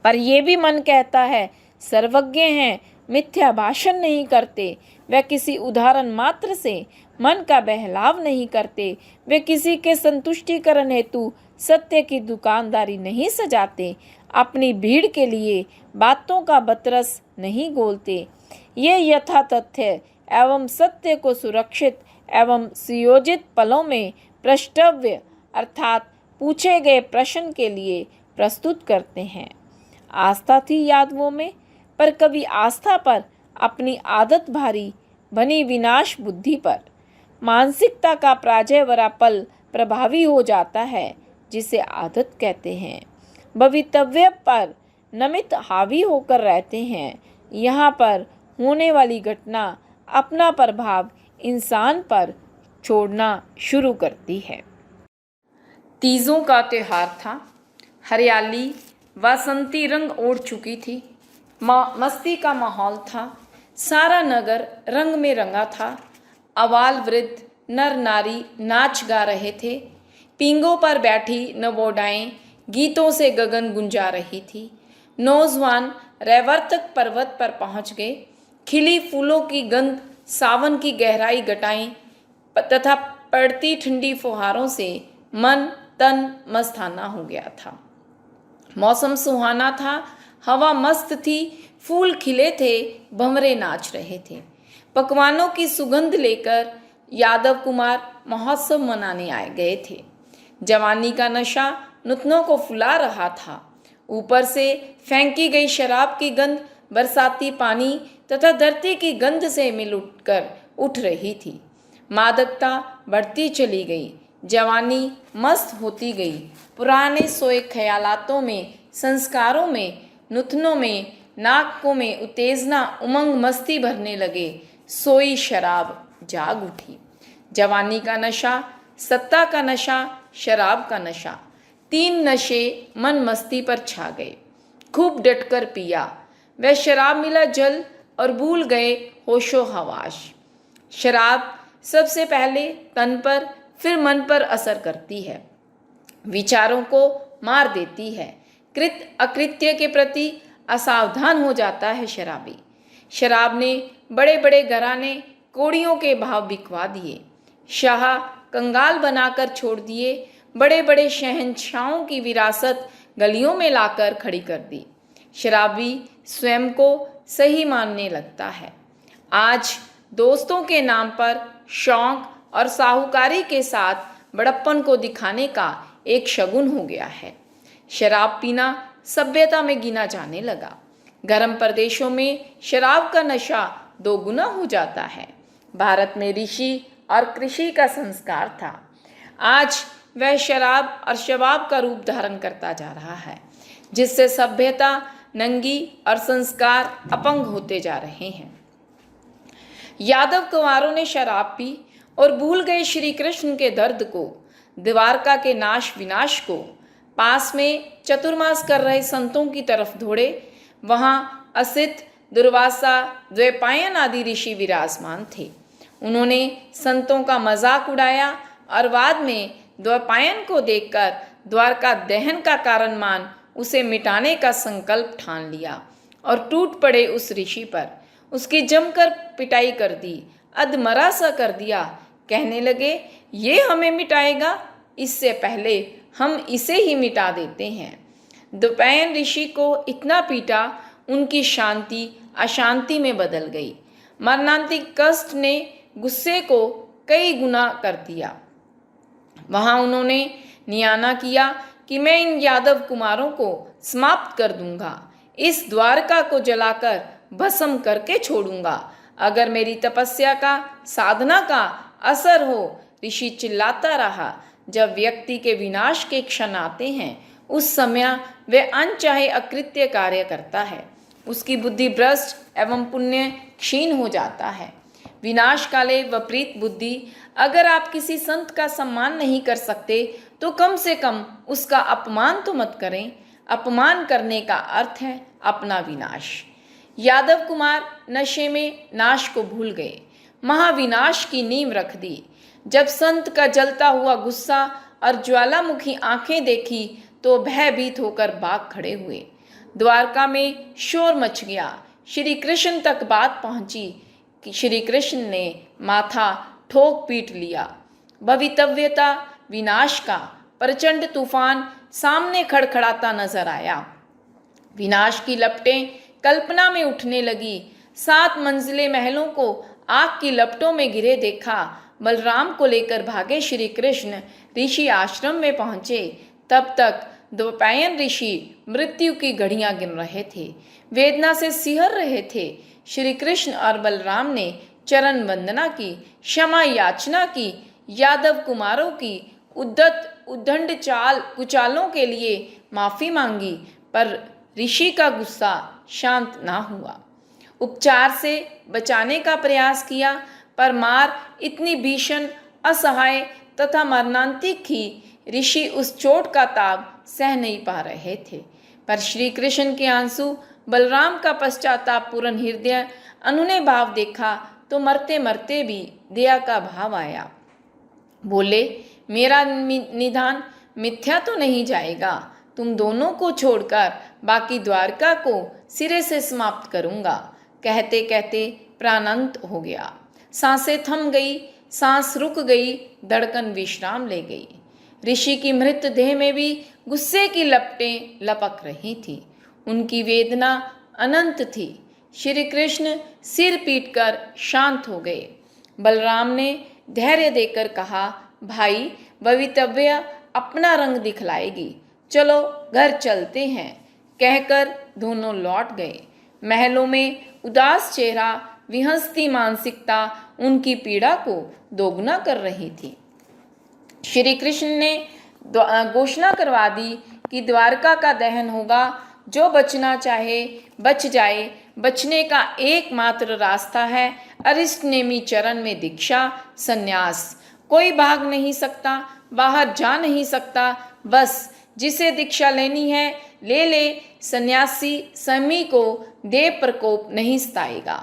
पर यह भी मन कहता है, सर्वज्ञ हैं, मिथ्या भाषण नहीं करते। वे किसी उदाहरण मात्र से मन का बहलाव नहीं करते। वे किसी के संतुष्टिकरण हेतु सत्य की दुकानदारी नहीं सजाते। अपनी भीड़ के लिए बातों का बतरस नहीं गोलते। ये यथा तथ्य एवं सत्य को सुरक्षित एवं सुयोजित पलों में प्रष्टव्य अर्थात पूछे गए प्रश्न के लिए प्रस्तुत करते हैं। आस्था थी यादवों में, पर कभी आस्था पर अपनी आदत भारी बनी विनाश बुद्धि पर। मानसिकता का पराजय भरा पल प्रभावी हो जाता है, जिसे आदत कहते हैं। भवितव्य पर नमित हावी होकर रहते हैं। यहाँ पर होने वाली घटना अपना प्रभाव इंसान पर छोड़ना शुरू करती है। तीजों का त्योहार था। हरियाली वासंती रंग ओढ़ चुकी थी। मस्ती का माहौल था। सारा नगर रंग में रंगा था। अवाल वृद्ध नर नारी नाच गा रहे थे। पींगों पर बैठी नवोडाएं गीतों से गगन गुंजा रही थी। नौजवान रैवर्तक पर्वत पर पहुंच गए। खिली फूलों की गंध, सावन की गहराई घटाएं तथा पड़ती ठंडी फुहारों से मन तन मस्ताना हो गया था। मौसम सुहाना था। हवा मस्त थी। फूल खिले थे। भंवरे नाच रहे थे। पकवानों की सुगंध लेकर यादव कुमार महोत्सव मनाने आए गए थे। जवानी का नशा नुतनों को फुला रहा था। ऊपर से फेंकी गई शराब की गंध बरसाती पानी तथा धरती की गंध से मिल उठ रही थी। मादकता बढ़ती चली गई। जवानी मस्त होती गई। पुराने सोए ख्यालातों में, संस्कारों में, नुतनों में, नाकों में उत्तेजना उमंग मस्ती भरने लगे। सोई शराब जाग उठी। जवानी का नशा, सत्ता का नशा, शराब का नशा, तीन नशे मन मस्ती पर छा गए। खूब डटकर पिया। वह शराब मिला जल और भूल गए होशो हवास। शराब सबसे पहले तन पर फिर मन पर असर करती है। विचारों को मार देती है। कृत अकृत्य के प्रति असावधान हो जाता है शराबी। शराब ने बड़े बड़े घराने कोड़ियों के भाव बिकवा दिए। शाह कंगाल बनाकर छोड़ दिए। बड़े बड़े शहंशाहों की विरासत गलियों में लाकर खड़ी कर दी। शराबी स्वयं को सही मानने लगता है। आज दोस्तों के नाम पर शौक और साहूकारी के साथ बड़प्पन को दिखाने का एक शगुन हो गया है। शराब पीना सभ्यता में गिना जाने लगा। गर्म प्रदेशों में शराब का नशा दोगुना हो जाता है। भारत में ऋषि और कृषि का संस्कार था। आज वह शराब और शबाब का रूप धारण करता जा रहा है, जिससे सभ्यता नंगी और संस्कार अपंग होते जा रहे हैं। यादव कुंवारों ने शराब पी और भूल गए श्री कृष्ण के दर्द को, द्वारका के नाश विनाश को। पास में चतुर्मास कर रहे संतों की तरफ दौड़े। वहां असित, दुर्वासा, द्वैपायन आदि ऋषि विराजमान थे। उन्होंने संतों का मजाक उड़ाया और बाद में द्वैपायन को देखकर द्वारका दहन का कारण मान उसे मिटाने का संकल्प ठान लिया और टूट पड़े उस ऋषि पर। उसकी जमकर पिटाई कर दी, अधमरा सा कर दिया। कहने लगे, ये हमें मिटाएगा, इससे पहले हम इसे ही मिटा देते हैं। द्वैपायन ऋषि को इतना पीटा, उनकी शांति अशांति में बदल गई। मरणांतिक कष्ट ने गुस्से को कई गुना कर दिया। वहां उन्होंने नियाना किया कि मैं इन यादव कुमारों को समाप्त कर दूंगा, इस द्वारका को जलाकर भस्म करके छोड़ूंगा। अगर मेरी तपस्या का, साधना का असर हो। ऋषि चिल्लाता रहा। जब व्यक्ति के विनाश के क्षण आते हैं, उस समय वह अनचाहे अकृत्य कार्य करता है। उसकी बुद्धि भ्रष्ट एवं पुण्य क्षीण हो जाता है। विनाश काले विपरीत बुद्धि। अगर आप किसी संत का सम्मान नहीं कर सकते तो कम से कम उसका अपमान तो मत करें। अपमान करने का अर्थ है अपना विनाश। यादव कुमार नशे में नाश को भूल गए, महाविनाश की नींव रख दी। जब संत का जलता हुआ गुस्सा और ज्वालामुखी आंखें देखी तो भयभीत होकर भाग खड़े हुए। द्वारका में शोर मच गया। श्री कृष्ण तक बात पहुंची कि श्री कृष्ण ने माथा ठोक पीट लिया। भवितव्यता विनाश का प्रचंड तूफान सामने खड़खड़ाता नजर आया। विनाश की लपटें कल्पना में उठने लगी। 7 मंजिले महलों को आग की लपटों में घिरे देखा। बलराम को लेकर भागे श्री कृष्ण ऋषि आश्रम में पहुंचे। तब तक द्वैपायन ऋषि मृत्यु की घड़ियां गिन रहे थे, वेदना से सिहर रहे थे। श्री कृष्ण और बलराम ने चरण वंदना की, क्षमा याचना की, यादव कुमारों की उद्दंड कुचालों के लिए माफी मांगी, पर ऋषि का गुस्सा शांत ना हुआ। उपचार से बचाने का प्रयास किया, पर मार इतनी भीषण, असहाय तथा मरणांतिक थी, ऋषि उस चोट का ताप सह नहीं पा रहे थे। पर श्री कृष्ण के आंसू, बलराम का पश्चाताप पूर्ण हृदय, उन्होंने भाव देखा तो मरते मरते भी दया का भाव आया। बोले, मेरा निदान मिथ्या तो नहीं जाएगा। तुम दोनों को छोड़कर बाकी द्वारका को सिरे से समाप्त करूंगा। कहते कहते प्राणांत हो गया। सांसें थम गई, सांस रुक गई, धड़कन विश्राम ले गई। ऋषि की मृत देह में भी गुस्से की लपटें लपक रही थी। उनकी वेदना अनंत थी। श्री कृष्ण सिर पीटकर शांत हो गए। बलराम ने धैर्य देकर कहा, भाई, भवितव्य अपना रंग दिखलाएगी, चलो घर चलते हैं। कहकर दोनों लौट गए। महलों में उदास चेहरा, विहंसती मानसिकता उनकी पीड़ा को दोगुना कर रही थी। श्री कृष्ण ने घोषणा करवा दी कि द्वारका का दहन होगा। जो बचना चाहे बच जाए। बचने का एकमात्र रास्ता है अरिष्टनेमी चरण में दीक्षा, संन्यास। कोई भाग नहीं सकता, बाहर जा नहीं सकता। बस जिसे दीक्षा लेनी है ले ले। सन्यासी समी को देव प्रकोप नहीं सताएगा।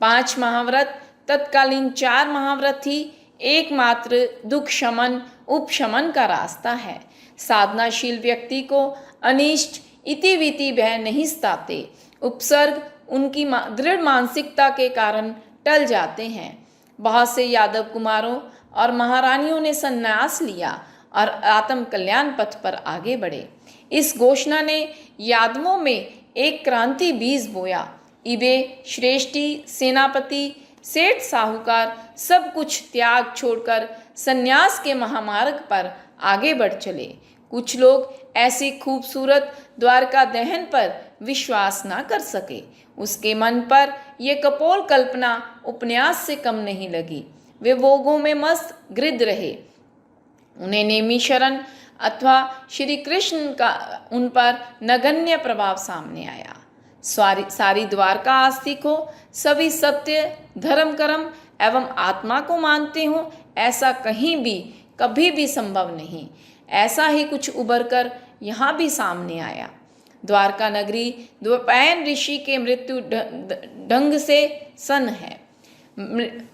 5 महाव्रत तत्कालीन 4 महाव्रत ही एकमात्र दुख शमन, उपशमन का रास्ता है। साधनाशील व्यक्ति को अनिष्ट इतिविति भय नहीं सताते। उपसर्ग उनकी दृढ़ मानसिकता के कारण टल जाते हैं। बहुत से यादव कुमारों और महारानियों ने संन्यास लिया और आत्म कल्याण पथ पर आगे बढ़े। इस घोषणा ने यादवों में एक क्रांति बीज बोया। इबे, श्रेष्ठी, सेनापति, सेठ, साहूकार सब कुछ त्याग छोड़कर संन्यास के महामार्ग पर आगे बढ़ चले। कुछ लोग ऐसी खूबसूरत द्वारका दहन पर विश्वास ना कर सके। उसके मन पर यह कपोल कल्पना उपन्यास से कम नहीं लगी। वे भोगों में मस्त गृध रहे। उन्हें नेमी शरण अथवा श्री कृष्ण का उन पर नगण्य प्रभाव सामने आया। सारी द्वारका आस्तिक हो, सभी सत्य, धर्म, कर्म एवं आत्मा को मानते हो, ऐसा कहीं भी कभी भी संभव नहीं। ऐसा ही कुछ उभर कर यहाँ भी सामने आया। द्वारका नगरी द्वैपायन ऋषि के मृत्यु ढंग से सन है।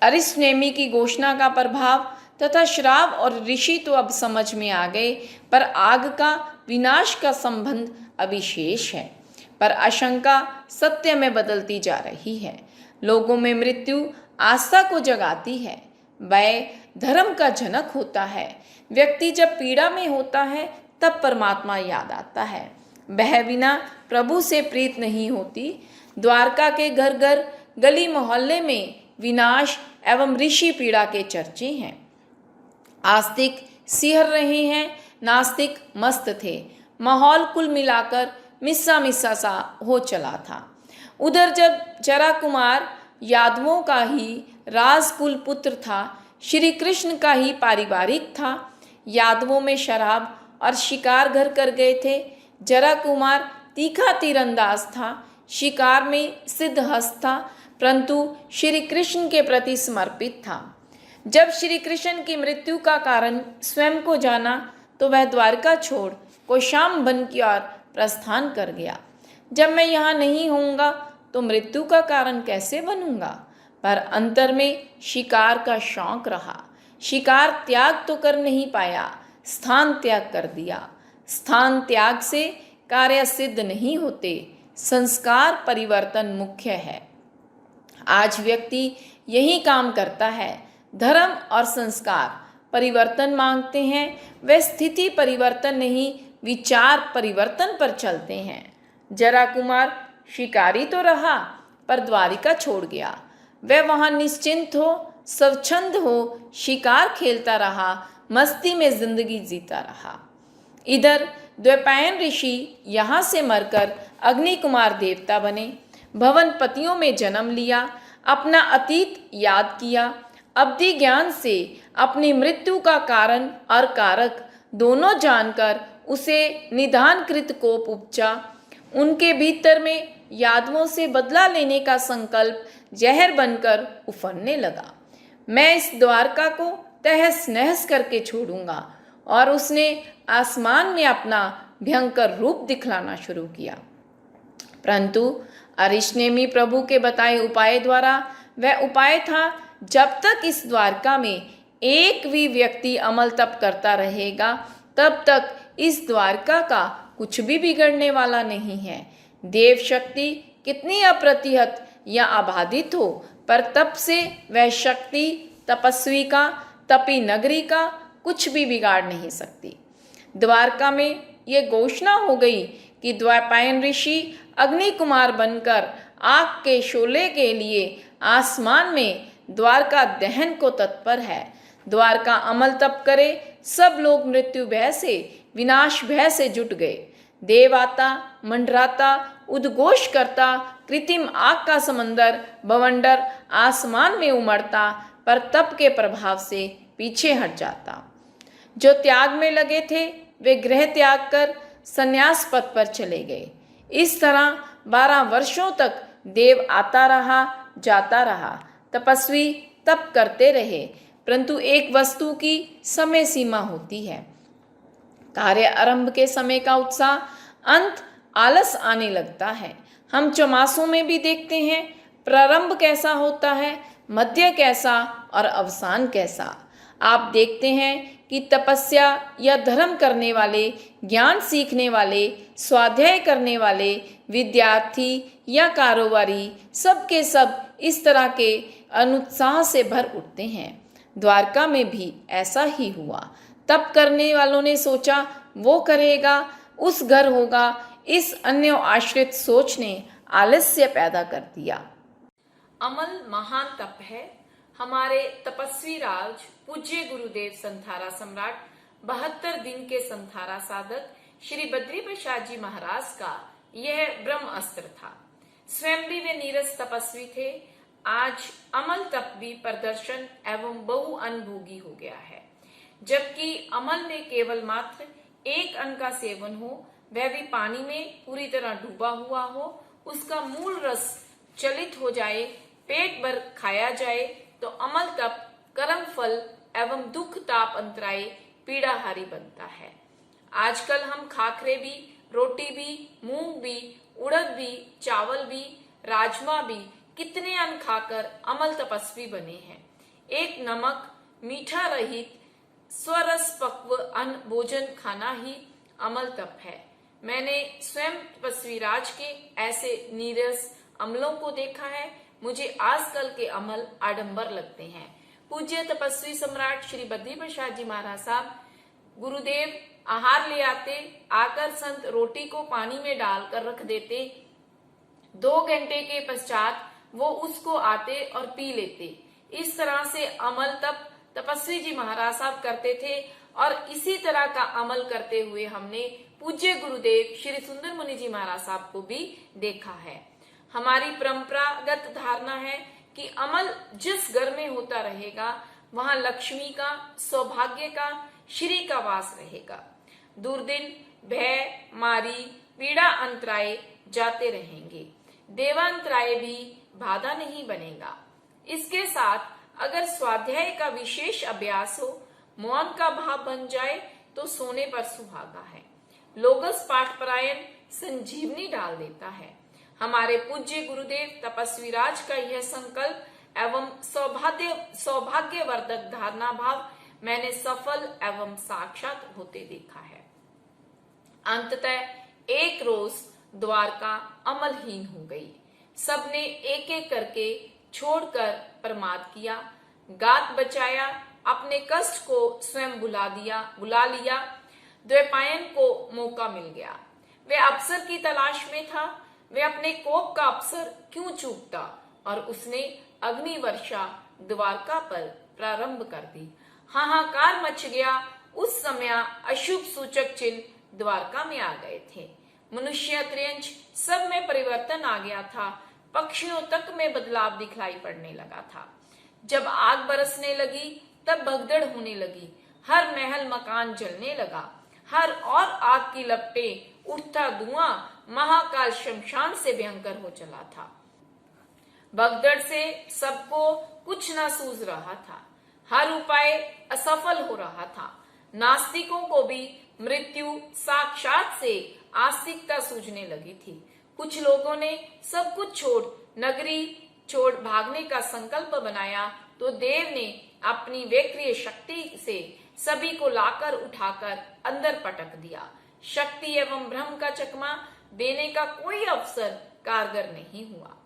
अरिष्टनेमी की घोषणा का प्रभाव तथा श्राप और ऋषि तो अब समझ में आ गए, पर आग का विनाश का संबंध अभी शेष है। पर आशंका सत्य में बदलती जा रही है। लोगों में मृत्यु आस्था को जगाती है। भय धर्म का जनक होता है। व्यक्ति जब पीड़ा में होता है तब परमात्मा याद आता है। भय बिना प्रभु से प्रीत नहीं होती। द्वारका के घर घर गली मोहल्ले में विनाश एवं ऋषि पीड़ा के चर्चे हैं। आस्तिक सिहर रहे हैं, नास्तिक मस्त थे। माहौल कुल मिलाकर मिस्सा मिस्सा सा हो चला था। उधर जब जरा कुमार यादवों का ही राजकुल पुत्र था, श्री कृष्ण का ही पारिवारिक था। यादवों में शराब और शिकार घर कर गए थे। जरा कुमार तीखा तीरंदाज था, शिकार में सिद्धहस्त था, परंतु श्री कृष्ण के प्रति समर्पित था। जब श्री कृष्ण की मृत्यु का कारण स्वयं को जाना तो वह द्वारका छोड़ कौशाम्ब वन की ओर प्रस्थान कर गया। जब मैं यहाँ नहीं होऊंगा तो मृत्यु का कारण कैसे बनूंगा? पर अंतर में शिकार का शौक रहा। शिकार त्याग तो कर नहीं पाया, स्थान त्याग कर दिया। स्थान त्याग से कार्य सिद्ध नहीं होते, संस्कार परिवर्तन मुख्य है। आज व्यक्ति यही काम करता है। धर्म और संस्कार परिवर्तन मांगते हैं। वे स्थिति परिवर्तन नहीं, विचार परिवर्तन पर चलते हैं। जरा कुमार शिकारी तो रहा पर द्वारिका छोड़ गया। वह वहां निश्चिंत हो, स्वच्छंद हो, शिकार खेलता रहा, मस्ती में जिंदगी जीता रहा। इधर द्वैपायन ऋषि यहाँ से मरकर अग्नि कुमार देवता बने, भवन पतियों में जन्म लिया, अपना अतीत याद किया, अवधि ज्ञान से अपनी मृत्यु का कारण और कारक दोनों जानकर उसे निधानकृत कोप उपजा। उनके भीतर में यादवों से बदला लेने का संकल्प जहर बनकर उफनने लगा। मैं इस द्वारका को तहस नहस करके छोड़ूंगा। और उसने आसमान में अपना भयंकर रूप दिखलाना शुरू किया। परंतु अरिष्नेमी प्रभु के बताए उपाय द्वारा वह उपाय था, जब तक इस द्वारका में एक भी व्यक्ति अमल तप करता रहेगा तब तक इस द्वारका का कुछ भी बिगड़ने वाला नहीं है। देव शक्ति कितनी अप्रतिहत या अबाधित हो, पर तप से वह शक्ति तपस्वी का, तपी नगरी का कुछ भी बिगाड़ नहीं सकती। द्वारका में ये घोषणा हो गई कि द्वैपायन ऋषि अग्नि कुमार बनकर आग के शोले के लिए आसमान में द्वारका दहन को तत्पर है। द्वारका अमल तप करे। सब लोग मृत्यु भय से, विनाश भय से जुट गए। देव आता, मंडराता, उद्घोष करता, कृत्रिम आग का समंदर बवंडर आसमान में उमड़ता, पर तप के प्रभाव से पीछे हट जाता। जो त्याग में लगे थे वे गृह त्याग कर संन्यास पथ पर चले गए। इस तरह 12 वर्षों तक देव आता रहा, जाता रहा। तपस्वी तप करते रहे, परंतु एक वस्तु की समय सीमा होती है। कार्य आरंभ के समय का उत्साह, अंत आलस आने लगता है। हम चौमासों में भी देखते हैं प्रारंभ कैसा होता है, मध्य कैसा और अवसान कैसा। आप देखते हैं कि तपस्या या धर्म करने वाले, ज्ञान सीखने वाले, स्वाध्याय करने वाले, विद्यार्थी या कारोबारी, सब के सब इस तरह के अनुत्साह से भर उठते हैं। द्वारका में भी ऐसा ही हुआ। तप करने वालों ने सोचा वो करेगा, उस घर होगा। इस अन्य आश्रित सोच ने आलस्य पैदा कर दिया। अमल महान तप है। हमारे तपस्वी राज पूज्य गुरुदेव संथारा सम्राट 72 दिन के संथारा साधक श्री बद्री प्रसाद जी महाराज का यह ब्रह्म अस्त्र था। स्वयं भी वे नीरस तपस्वी थे। आज अमल तप भी प्रदर्शन एवं बहु अनुभोगी हो गया है। जबकि अमल में केवल मात्र एक अन्न का सेवन हो, वह भी पानी में पूरी तरह डूबा हुआ हो, उसका मूल रस चलित हो जाए, पेट भर खाया जाए, तो अमल तप कर्म फल एवं दुख ताप अंतराय पीड़ाहारी बनता है। आजकल हम खाखरे भी, रोटी भी, मूंग भी, उड़द भी, चावल भी, राजमा भी, कितने अन्न खाकर अमल तपस्वी बने हैं। एक नमक मीठा रहित स्वरस पक्व अन्न भोजन खाना ही अमल तप है। मैंने स्वयं तपस्वी राज के ऐसे नीरस अमलों को देखा है। मुझे आजकल के अमल आडंबर लगते हैं। पूज्य तपस्वी सम्राट श्री बद्री प्रसाद जी महाराज साहब, गुरुदेव आहार ले आते, आकर संत रोटी को पानी में डालकर रख देते, 2 घंटे के पश्चात वो उसको आते और पी लेते। इस तरह से अमल तप तपस्वी जी महाराज साहब करते थे और इसी तरह का अमल करते हुए हमने पूज्य गुरुदेव श्री सुंदर मुनि जी महाराज साहब को भी देखा है। हमारी परंपरागत धारणा है कि अमल जिस घर में होता रहेगा वहां लक्ष्मी का, सौभाग्य का, श्री का वास रहेगा। दुर्दिन, भय, मारी, पीड़ा, अंतराय जाते रहेंगे, देवांतराय भी बाधा नहीं बनेगा। इसके साथ अगर स्वाध्याय का विशेष अभ्यास हो, मौन का भाव बन जाए तो सोने पर सुहागा है। लोगस पाठ परायण संजीवनी डाल देता है। हमारे पूज्य गुरुदेव तपस्वी राज का यह संकल्प एवं सौभाग्यवर्धक धारणा भाव मैंने सफल एवं साक्षात होते देखा है। अंततः एक रोज द्वारका अमलहीन हो गई। सबने एक एक करके छोड़कर प्रमाद किया, गात बचाया, अपने कष्ट को स्वयं बुला लिया। द्वैपायन को मौका मिल गया। वे अवसर की तलाश में था। वे अपने कोप का अवसर क्यों चूकता और उसने अग्नि वर्षा द्वारका पर प्रारंभ कर दी। हाहाकार मच गया। उस समय अशुभ सूचक चिन्ह द्वारका में आ गए थे। मनुष्य त्रियंश सब में परिवर्तन आ गया था। पक्षियों तक में बदलाव दिखलाई पड़ने लगा था। जब आग बरसने लगी तब भगदड़ होने लगी। हर महल मकान जलने लगा। हर और आग की लपटें, उठता धुआं महाकाल शमशान से भयंकर हो चला था। भगदड़ से सबको कुछ न सूझ रहा था। हर उपाय असफल हो रहा था। नास्तिकों को भी मृत्यु साक्षात से आस्तिकता सूझने लगी थी। कुछ लोगों ने सब कुछ छोड़ नगरी छोड़ भागने का संकल्प बनाया तो देव ने अपनी वैक्रिय शक्ति से सभी को लाकर उठाकर अंदर पटक दिया। शक्ति एवं भ्रम का चकमा देने का कोई अवसर कारगर नहीं हुआ।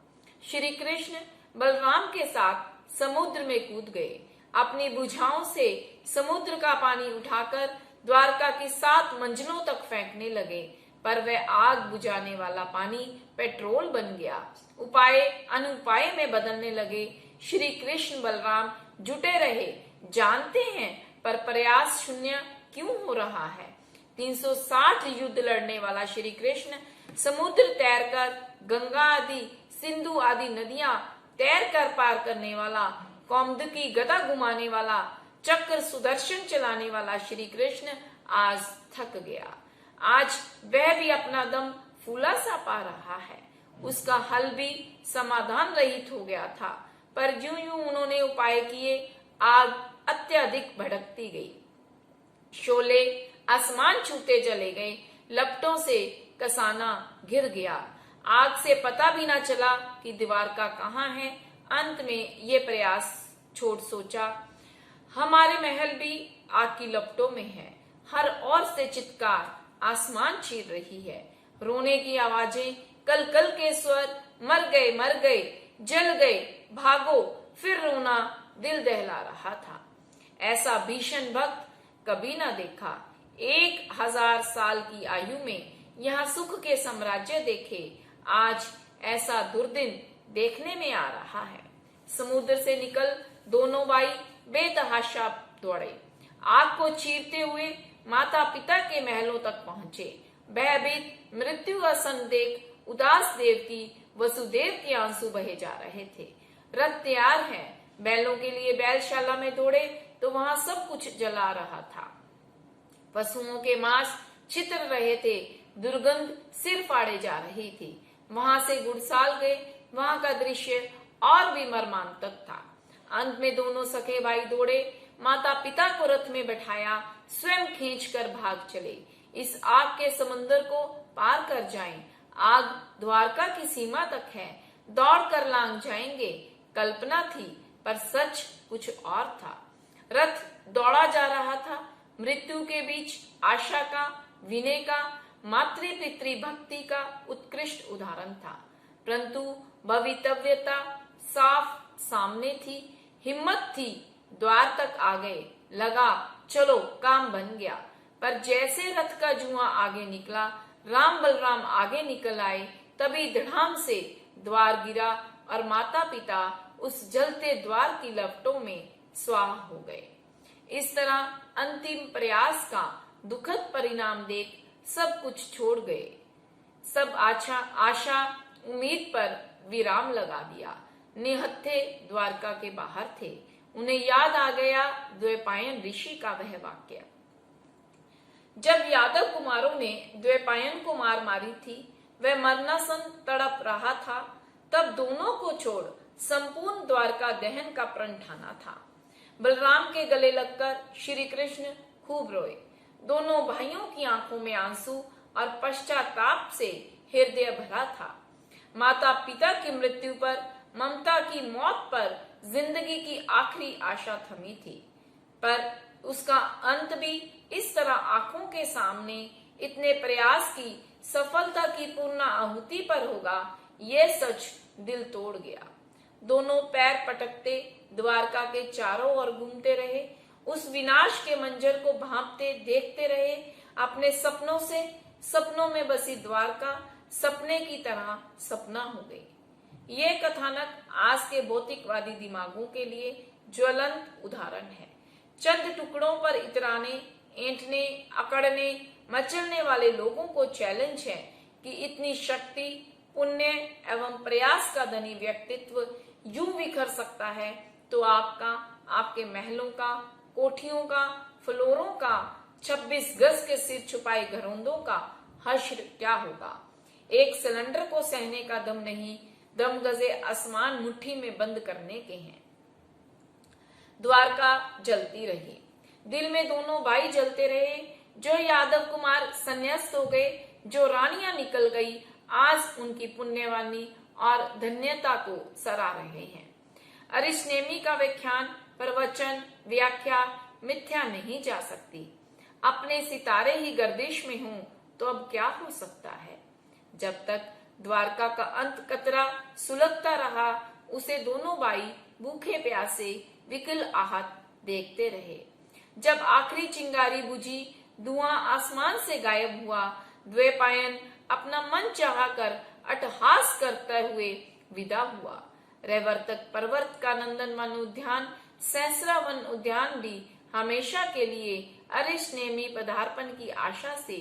श्री कृष्ण बलराम के साथ समुद्र में कूद गए। अपनी भुजाओं से समुद्र का पानी उठाकर द्वारका की 7 मंजिलों तक फेंकने लगे, पर वह आग बुझाने वाला पानी पेट्रोल बन गया। उपाय अनुपाय में बदलने लगे। श्री कृष्ण बलराम जुटे रहे, जानते हैं पर प्रयास शून्य क्यों हो रहा है। 360 युद्ध लड़ने वाला श्री कृष्ण समुद्र तैरकर, गंगा आदि सिंधु आदि नदियां तैरकर पार करने वाला, कौमुदकी गदा घुमाने वाला, चक्र सुदर्शन चलाने वाला श्री कृष्ण आज थक गया। आज वह भी अपना दम फूला सा पा रहा है। उसका हल भी समाधान रहित हो गया था, पर यूं यूं उन्होंने उपाय किए, आग अत्यधिक भड़कती गई। शोले आसमान छूते चले गए। लपटों से कसाना घिर गया। आग से पता भी ना चला कि दीवार का कहाँ है। अंत में ये प्रयास छोड़ सोचा, हमारे महल भी आग की लपटों में है। हर ओर से चित्कार आसमान चीर रही है। रोने की आवाजें, कल कल के स्वर, मर गए, जल गए, भागो, फिर रोना दिल दहला रहा था। ऐसा भीषण भक्त कभी ना देखा। 1000 साल की आयु में यहाँ सुख के साम्राज्य देखे, आज ऐसा दुर्दिन देखने में आ रहा है। समुद्र से निकल दोनों भाई बेतहाशा दौड़े। आग को चीरते हुए माता पिता के महलों तक पहुंचे। भयभीत मृत्यु का सन देख उदास देवकी वसुदेव के आंसू बहे जा रहे थे। रथ तैयार है। बैलों के लिए बैलशाला में दौड़े तो वहां सब कुछ जला रहा था। पशुओं के मांस छितर रहे थे। दुर्गंध सिर फाड़े जा रही थी। वहां से गुड़साल गए। वहां का दृश्य और भी मर्मांतक था। अंत में दोनों सखे भाई दौड़े, माता पिता को रथ में बैठाया, स्वयं खींचकर भाग चले। इस आग के समंदर को पार कर जाएं। आग द्वारका की सीमा तक है। दौड़ कर लांग जाएंगे। कल्पना थी पर सच कुछ और था। रथ दौड़ा जा रहा था। मृत्यु के बीच आशा का, विनय का, मातृ पितृ भक्ति का उत्कृष्ट उदाहरण था। परंतु भवितव्यता साफ सामने थी। हिम्मत थी। द्वार तक आ गए। लगा चलो काम बन गया। पर जैसे रथ का जुआ आगे निकला, राम बलराम आगे निकल आए। तभी धड़ाम से द्वार गिरा और माता पिता उस जलते द्वार की लपटों में स्वाह हो गए। इस तरह अंतिम प्रयास का दुखद परिणाम देख सब कुछ छोड़ गए। सब आशा उम्मीद पर विराम लगा दिया। निहत्थे द्वारका के बाहर थे। उन्हें याद आ गया द्वैपायन ऋषि का वह वाक्य। जब यादव कुमारों ने द्वैपायन को मार मारी थी, वह मरणासन तड़प रहा था, तब दोनों को छोड़ संपूर्ण द्वारका दहन का प्रण ठाना था। बलराम के गले लगकर श्री कृष्ण खूब रोए। दोनों भाइयों की आंखों में आंसू और पश्चाताप से हृदय भरा था। माता पिता की मृत्यु पर, ममता की मौत पर जिंदगी की आखिरी आशा थमी थी, पर उसका अंत भी इस तरह आंखों के सामने इतने प्रयास की सफलता की पूर्ण आहुति पर होगा, यह सच दिल तोड़ गया। दोनों पैर पटकते द्वारका के चारों ओर घूमते रहे, उस विनाश के मंजर को भांपते देखते रहे। अपने सपनों में बसी द्वारका सपने की तरह सपना हो गई। ये कथानक आज के भौतिकवादी दिमागों के लिए ज्वलंत उदाहरण है। चंद टुकड़ों पर इतराने, ऐंठने, अकड़ने, मचलने वाले लोगों को चैलेंज है कि इतनी शक्ति, पुण्य एवं प्रयास का धनी व्यक्तित्व यूं बिखर सकता है तो आपके महलों का, कोठियों का, फ्लोरों का, 26 गज के सिर छुपाए घरौंदों का हश्र क्या होगा। एक सिलेंडर को सहने का दम नहीं, दम गजे आसमान मुट्ठी में बंद करने के हैं। द्वारका जलती रही, दिल में दोनों भाई जलते रहे। जो यादव कुमार संन्यास्त हो गए, जो रानियां निकल गई, आज उनकी पुण्यवानी और धन्यता को सराह रहे हैं। अरिष्टनेमी का व्याख्यान, प्रवचन, व्याख्या मिथ्या नहीं जा सकती। अपने सितारे ही गर्दिश में हों तो अब क्या हो सकता है। जब तक द्वारका का अंत कतरा सुलगता रहा, उसे दोनों भाई भूखे प्यासे विकल आहत देखते रहे। जब आखिरी चिंगारी बुझी, धुआं आसमान से गायब हुआ, द्वैपायन अपना मन चाहा कर अट्टहास करते हुए विदा हुआ। रैवर्तक पर्वत का नंदन वन उद्यान, सैंसरा वन उद्यान भी हमेशा के लिए अरिष्टनेमी पदार्पण की आशा से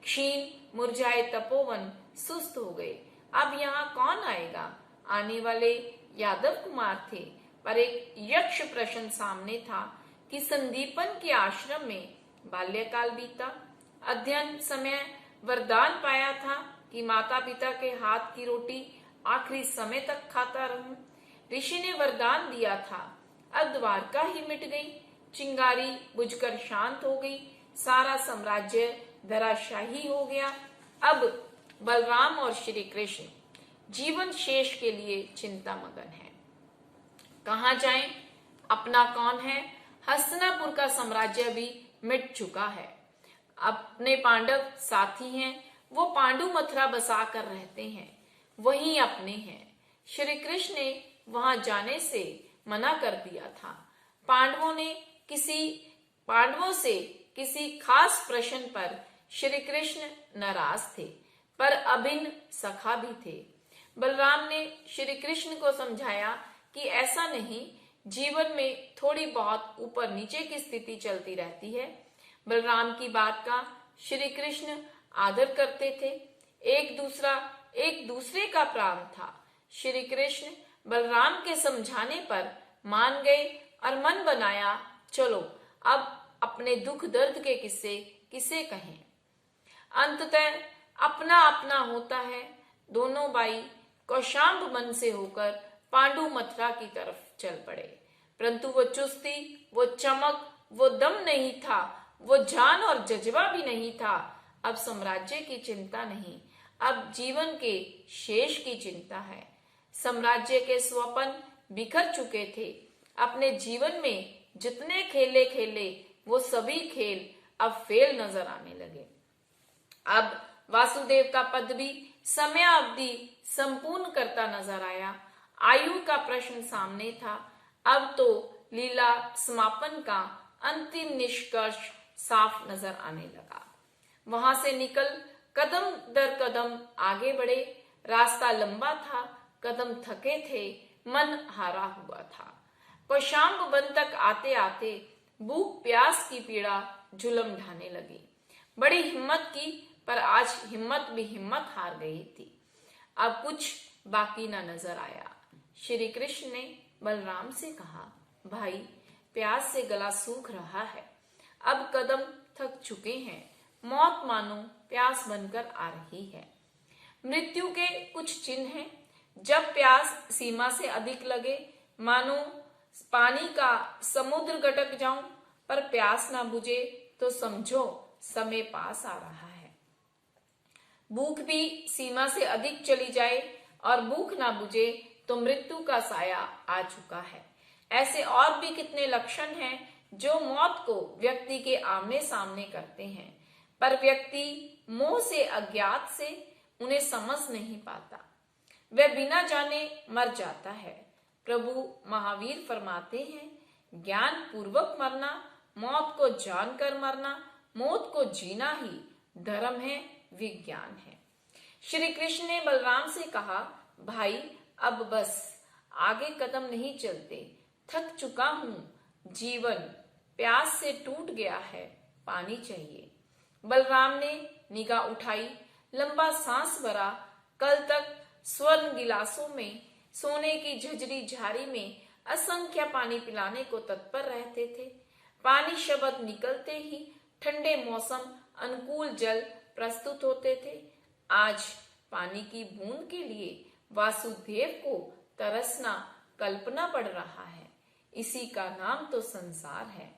क्षीण मुरझाए तपोवन सुस्त हो गए। अब यहाँ कौन आएगा? आने वाले यादव कुमार थे, पर एक यक्ष प्रश्न सामने था कि संदीपन के आश्रम में बाल्यकाल बीता, अध्ययन समय वरदान पाया था कि माता पिता के हाथ की रोटी आखिरी समय तक खाता रहूं। ऋषि ने वरदान दिया था। अब द्वारका ही मिट गई, चिंगारी बुझकर शांत हो गई, सारा साम्राज्य धराशाही हो गया। अब बलराम और श्री कृष्ण जीवन शेष के लिए चिंता मगन है। कहाँ जाएं? अपना कौन है? हस्तिनापुर का साम्राज्य भी मिट चुका है। अपने पांडव साथी हैं, वो पांडु मथुरा बसा कर रहते हैं, वही अपने हैं। श्री कृष्ण ने वहां जाने से मना कर दिया था। पांडवों से किसी खास प्रश्न पर श्री कृष्ण नाराज थे, पर अभिन्न सखा भी थे। बलराम ने श्री कृष्ण को समझाया कि ऐसा नहीं, जीवन में थोड़ी बहुत ऊपर नीचे की स्थिति चलती रहती है। बलराम की बात का श्री कृष्ण आदर करते थे। एक दूसरे का प्राण था। श्री कृष्ण बलराम के समझाने पर मान गए और मन बनाया, चलो अब अपने दुख दर्द के किस्से किसे कहें। अंततः अपना अपना होता है। दोनों भाई कौशाम्ब मन से होकर पांडु मथुरा की तरफ चल पड़े, परंतु वो चुस्ती, वो चमक, वो दम नहीं था, वो जान और जज्बा भी नहीं था। अब साम्राज्य की चिंता नहीं, अब जीवन के शेष की चिंता है। साम्राज्य के स्वप्न बिखर चुके थे। अपने जीवन में जितने खेले वो सभी खेल अब फेल नजर आने लगे। अब वासुदेव का पद भी समय अवधि संपूर्ण करता नजर आया। आयु का प्रश्न सामने था। अब तो लीला समापन का अंतिम निष्कर्ष साफ नजर आने लगा। वहां से निकल कदम दर कदम आगे बढ़े। रास्ता लंबा था, कदम थके थे, मन हारा हुआ था। कौशाम्ब वन तक आते आते भूख प्यास की पीड़ा जुलम ढाने लगी। बड़ी हिम्मत की, पर आज हिम्मत भी हिम्मत हार गई थी। अब कुछ बाकी न नजर आया। श्री कृष्ण ने बलराम से कहा, भाई, प्यास से गला सूख रहा है, अब कदम थक चुके हैं, मौत मानो प्यास बनकर आ रही है। मृत्यु के कुछ चिन्ह हैं। जब प्यास सीमा से अधिक लगे, मानो पानी का समुद्र गटक जाऊं, पर प्यास ना बुझे तो समझो समय पास आ रहा है। भूख भी सीमा से अधिक चली जाए और भूख ना बुझे तो मृत्यु का साया आ चुका है। ऐसे और भी कितने लक्षण हैं जो मौत को व्यक्ति के आमने सामने करते हैं, पर व्यक्ति मोह से, अज्ञात से उन्हें समझ नहीं पाता। वह बिना जाने मर जाता है। प्रभु महावीर फरमाते हैं, ज्ञान पूर्वक मरना, मौत को जानकर मरना, मौत को जीना ही धर्म है, विज्ञान है। श्री कृष्ण ने बलराम से कहा, भाई, अब बस आगे कदम नहीं चलते, थक चुका हूं, जीवन प्यास से टूट गया है, पानी चाहिए। बलराम ने निगाह उठाई, लंबा सांस भरा। कल तक स्वर्ण गिलासों में, सोने की झजरी झाड़ी में असंख्य पानी पिलाने को तत्पर रहते थे। पानी शब्द निकलते ही ठंडे मौसम, अनुकूल जल प्रस्तुत होते थे। आज पानी की बूंद के लिए वासुदेव को तरसना, कल्पना पड़ रहा है। इसी का नाम तो संसार है,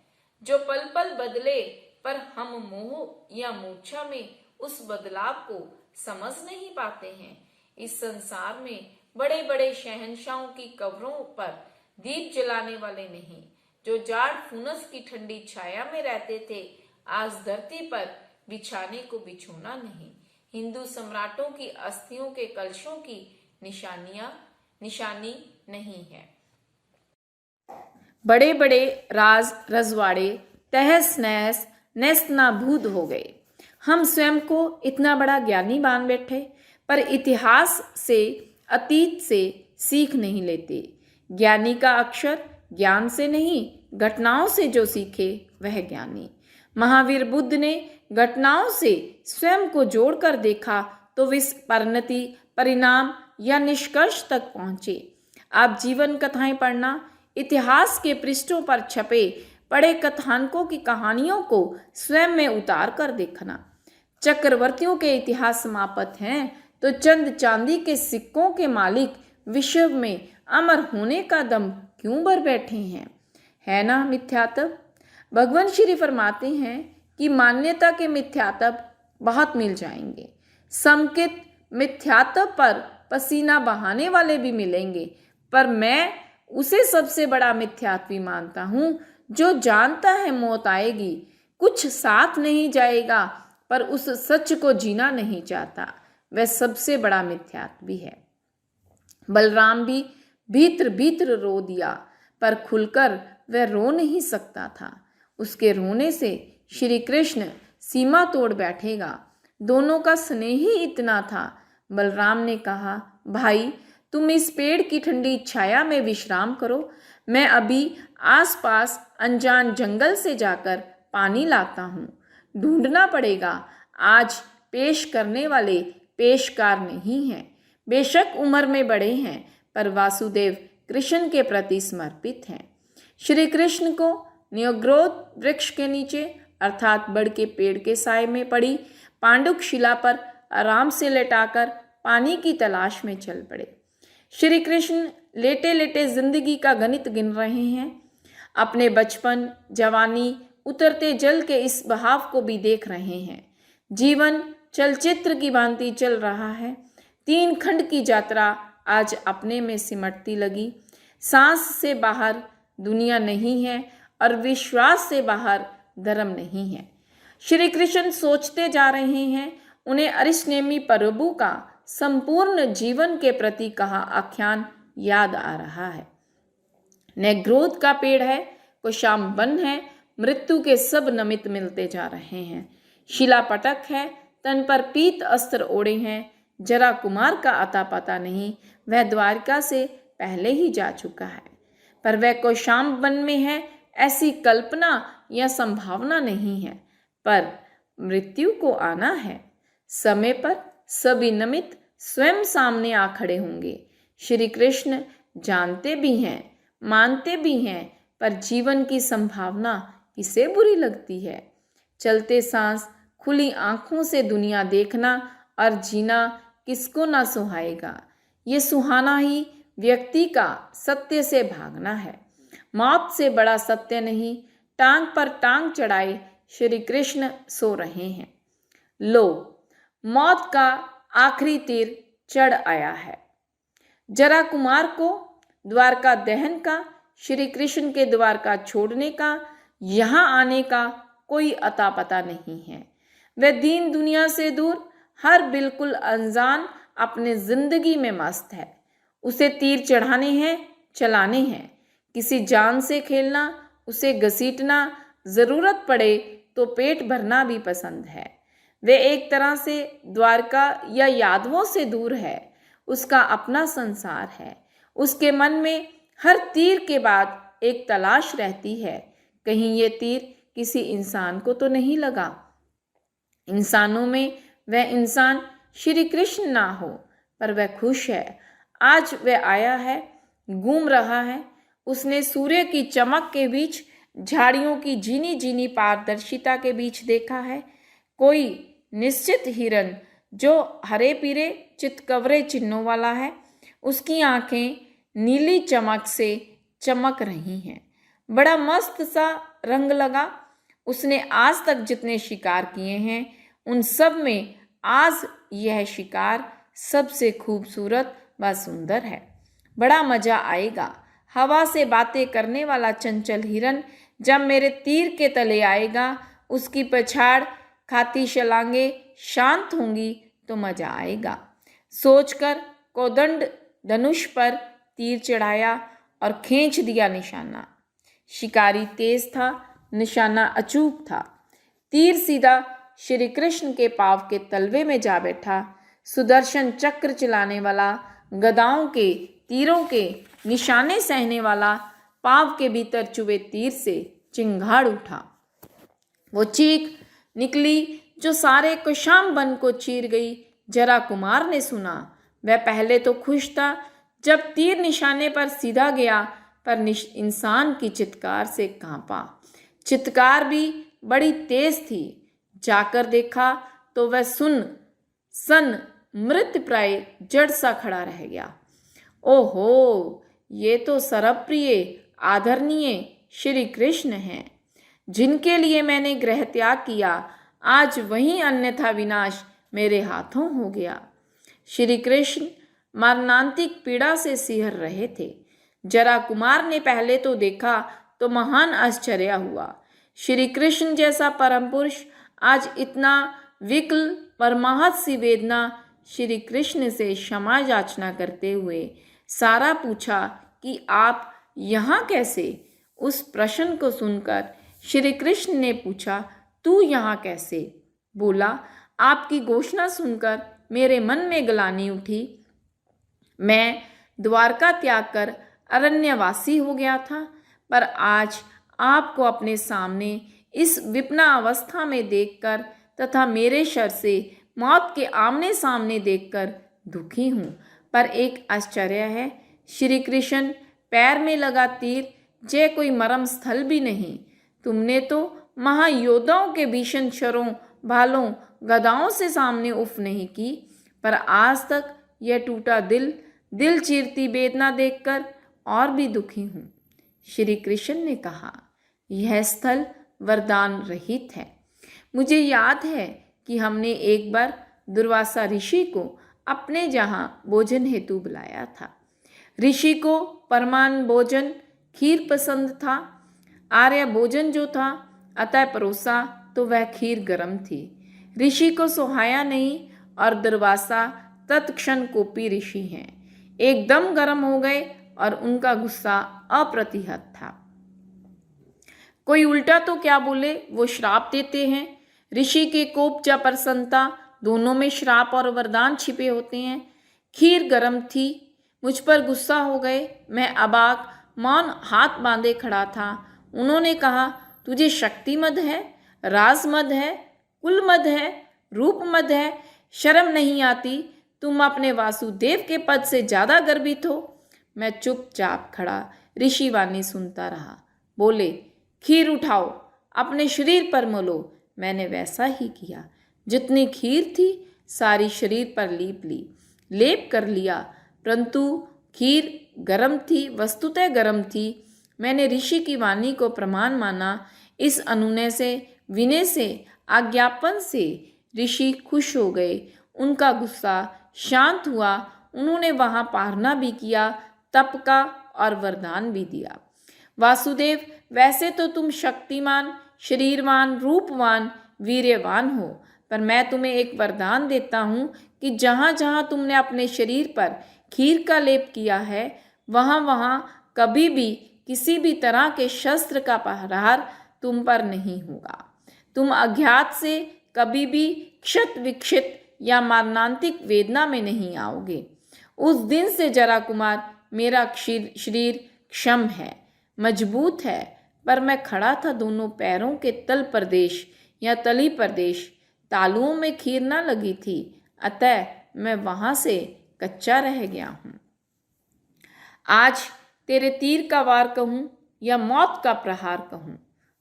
जो पल पल बदले, पर हम मोह या मूर्छा में उस बदलाव को समझ नहीं पाते हैं। इस संसार में बड़े बड़े शहंशाहों की कब्रों पर दीप जलाने वाले नहीं, जो जाड़ फुनस की ठंडी छाया में रहते थे, आज धरती पर बिछाने को बिछोना नहीं। हिंदू सम्राटों की अस्थियों के कलशों की निशानी नहीं है। बड़े बड़े राज रजवाड़े तहस नहस नेस्तनाबूद हो गए। हम स्वयं को इतना बड़ा ज्ञानी मान बैठे, पर इतिहास से, अतीत से सीख नहीं लेते। ज्ञानी का अक्षर ज्ञान से नहीं, घटनाओं से जो सीखे वह ज्ञानी। महावीर बुद्ध ने घटनाओं से स्वयं को जोड़कर देखा तो परिणति, परिणाम या निष्कर्ष तक पहुंचे। आप जीवन कथाएं पढ़ना, इतिहास के पृष्ठों पर छपे पढ़े कथानकों की कहानियों को स्वयं में उतार कर देखना। चक्रवर्तियों के इतिहास समाप्त हैं तो चंद चांदी के सिक्कों के मालिक विश्व में अमर होने का दम क्यों भर बैठे हैं? है ना मिथ्यात्व? भगवान श्री फरमाते हैं कि मान्यता के मिथ्यात्व बहुत मिल जाएंगे। समकित मिथ्यात्व पर पसीना बहाने वाले भी मिलेंगे, पर मैं उसे सबसे बड़ा मिथ्यात्वी मानता हूं जो जानता है मौत आएगी, कुछ साथ नहीं जाएगा, पर उस सच को जीना नहीं चाहता। वह सबसे बड़ा मिथ्यात्वी है। बलराम भी भीतर भीतर रो दिया, पर खुलकर वह रो नहीं सकता था। उसके रोने से श्री कृष्ण सीमा तोड़ बैठेगा। दोनों का स्नेह ही इतना था। बलराम ने कहा, भाई, तुम इस पेड़ की ठंडी छाया में विश्राम करो, मैं अभी आसपास अनजान जंगल से जाकर पानी लाता हूँ। ढूंढना पड़ेगा, आज पेश करने वाले पेशकार नहीं हैं। बेशक उम्र में बड़े हैं, पर वासुदेव कृष्ण के प्रति समर्पित हैं। श्री कृष्ण को न्योग्रोध वृक्ष के नीचे अर्थात बड़ के पेड़ के साए में पड़ी पांडुक शिला पर आराम से लेटाकर पानी की तलाश में चल पड़े। श्री कृष्ण लेटे लेटे जिंदगी का गणित गिन रहे हैं। अपने बचपन, जवानी, उतरते जल के इस बहाव को भी देख रहे हैं। जीवन चलचित्र की भांति चल रहा है। 3 खंड की यात्रा आज अपने में सिमटती लगी। सांस से बाहर दुनिया नहीं है और विश्वास से बाहर धर्म नहीं है। श्री कृष्ण सोचते जा रहे हैं। उन्हें अरिष्टनेमी प्रभु का संपूर्ण जीवन के प्रति कहा आख्यान याद आ रहा है। नेग्रोध का पेड़ है, कौशाम्ब वन है, मृत्यु के सब नमित मिलते जा रहे हैं। शिला पटक है, तन पर पीत अस्त्र ओढ़े हैं, जरा कुमार का अता पता नहीं, वह द्वारका से पहले ही जा चुका है। पर वह कौशाम्ब वन में है, ऐसी कल्पना या संभावना नहीं है। पर मृत्यु को आना है। समय पर सभी निमित्त स्वयं सामने आ खड़े होंगे। श्री कृष्ण जानते भी हैं, मानते भी हैं, पर जीवन की संभावना किसे बुरी लगती है। चलते सांस खुली आंखों से दुनिया देखना और जीना किसको ना सुहाएगा। ये सुहाना ही व्यक्ति का सत्य से भागना है। मौत से बड़ा सत्य नहीं। टांग पर टांग चढ़ाए श्री कृष्ण सो रहे हैं। लो, मौत का आखिरी तीर चढ़ आया है। जरा कुमार को द्वारका दहन का, श्री कृष्ण के द्वारका छोड़ने का, यहाँ आने का कोई अता पता नहीं है। वह दीन दुनिया से दूर, हर बिल्कुल अनजान अपने जिंदगी में मस्त है। उसे तीर चढ़ाने हैं, चलाने हैं। किसी जान से खेलना, उसे घसीटना, जरूरत पड़े तो पेट भरना भी पसंद है। वे एक तरह से द्वारका या यादवों से दूर है। उसका अपना संसार है। उसके मन में हर तीर के बाद एक तलाश रहती है, कहीं ये तीर किसी इंसान को तो नहीं लगा। इंसानों में वह इंसान श्री कृष्ण ना हो, पर वह खुश है। आज वह आया है, घूम रहा है। उसने सूर्य की चमक के बीच, झाड़ियों की जीनी जीनी पारदर्शिता के बीच देखा है कोई निश्चित हिरन जो हरे पीरे चितकवरे चिन्हों वाला है। उसकी आंखें नीली चमक से चमक रही हैं। बड़ा मस्त सा रंग लगा। उसने आज तक जितने शिकार किए हैं, उन सब में आज यह शिकार सबसे खूबसूरत व सुंदर है। बड़ा मजा आएगा। हवा से बातें करने वाला चंचल हिरन जब मेरे तीर के तले आएगा, उसकी पछाड़ खाती छलांगे शांत होंगी तो मजा आएगा। सोचकर कोदंड धनुष पर तीर चढ़ाया और खींच दिया निशाना। शिकारी तेज था, निशाना अचूक था। तीर सीधा श्री कृष्ण के पांव के तलवे में जा बैठा। सुदर्शन चक्र चलाने वाला, गदाओं के तीरों के निशाने सहने वाला पांव के भीतर चुभे तीर से चिंगाड़ उठा। वो चीख निकली जो सारे कौशाम्ब वन को चीर गई। जरा कुमार ने सुना। वह पहले तो खुश था जब तीर निशाने पर सीधा गया, पर इंसान की चित्कार से कांपा। चित्कार भी बड़ी तेज थी। जाकर देखा तो वह सन मृत प्राय जड़ सा खड़ा रह गया। ओहो, ये तो सर्वप्रिय आदरणीय श्री कृष्ण हैं, जिनके लिए मैंने गृह त्याग किया। आज वही अन्यथा विनाश मेरे हाथों हो गया। श्री कृष्ण मरणांतिक पीड़ा से सिहर रहे थे। जरा कुमार ने पहले तो देखा तो महान आश्चर्य हुआ। श्री कृष्ण जैसा परम पुरुष आज इतना विकल पर महत सी वेदना। श्री कृष्ण से क्षमा याचना करते हुए सारा पूछा कि आप यहाँ कैसे। उस प्रश्न को सुनकर श्री कृष्ण ने पूछा, तू यहाँ कैसे? बोला, आपकी घोषणा सुनकर मेरे मन में ग्लानि उठी। मैं द्वारका त्याग कर अरण्यवासी हो गया था, पर आज आपको अपने सामने इस विपना अवस्था में देखकर तथा मेरे शर से मौत के आमने सामने देखकर दुखी हूँ। पर एक आश्चर्य है, श्री कृष्ण, पैर में लगा तीर जे कोई मरम स्थल भी नहीं। तुमने तो महायोद्धाओं के भीषण शरों, भालों, गदाओं से सामने उफ नहीं की, पर आज तक यह टूटा दिल चीरती वेदना देखकर और भी दुखी हूँ। श्री कृष्ण ने कहा, यह स्थल वरदान रहित है। मुझे याद है कि हमने एक बार दुर्वासा ऋषि को अपने जहाँ भोजन हेतु बुलाया था। ऋषि को परमान भोजन खीर पसंद था। आर्य भोजन जो था अतः परोसा तो वह खीर गर्म थी। ऋषि को सुहाया नहीं और दुर्वासा तत्क्षण कोपी ऋषि हैं, एकदम गर्म हो गए और उनका गुस्सा अप्रतिहत था। कोई उल्टा तो क्या बोले, वो श्राप देते हैं। ऋषि के कोप या प्रसन्नता दोनों में श्राप और वरदान छिपे होते हैं। खीर गर्म थी, मुझ पर गुस्सा हो गए। मैं अबाक मौन हाथ बांधे खड़ा था। उन्होंने कहा, तुझे शक्ति मद है, राज मद है, कुल मद है, रूप मद है, शर्म नहीं आती? तुम अपने वासुदेव के पद से ज्यादा गर्वित हो। मैं चुपचाप खड़ा ऋषि वाणी सुनता रहा। बोले, खीर उठाओ, अपने शरीर पर मलो। मैंने वैसा ही किया। जितनी खीर थी सारी शरीर पर लेप कर लिया, परंतु खीर गर्म थी, वस्तुतः गर्म थी। मैंने ऋषि की वाणी को प्रमाण माना। इस अनुनय से, विनय से, आज्ञापन से ऋषि खुश हो गए। उनका गुस्सा शांत हुआ। उन्होंने वहां पारना भी किया, तप का और वरदान भी दिया। वासुदेव, वैसे तो तुम शक्तिमान, शरीरवान, रूपवान, वीर्यवान हो, पर मैं तुम्हें एक वरदान देता हूँ कि जहाँ जहाँ तुमने अपने शरीर पर खीर का लेप किया है, वहाँ वहाँ कभी भी किसी भी तरह के शस्त्र का प्रहार तुम पर नहीं होगा। तुम अज्ञात से कभी भी क्षत विक्षत या मरणांतिक वेदना में नहीं आओगे। उस दिन से जरा कुमार, मेरा शरीर क्षम है, मजबूत है, पर मैं खड़ा था दोनों पैरों के तल प्रदेश या तली प्रदेश। तालुओं में खीर न लगी थी, अतः मैं वहां से कच्चा रह गया हूं। आज तेरे तीर का वार कहूं या मौत का प्रहार कहूं,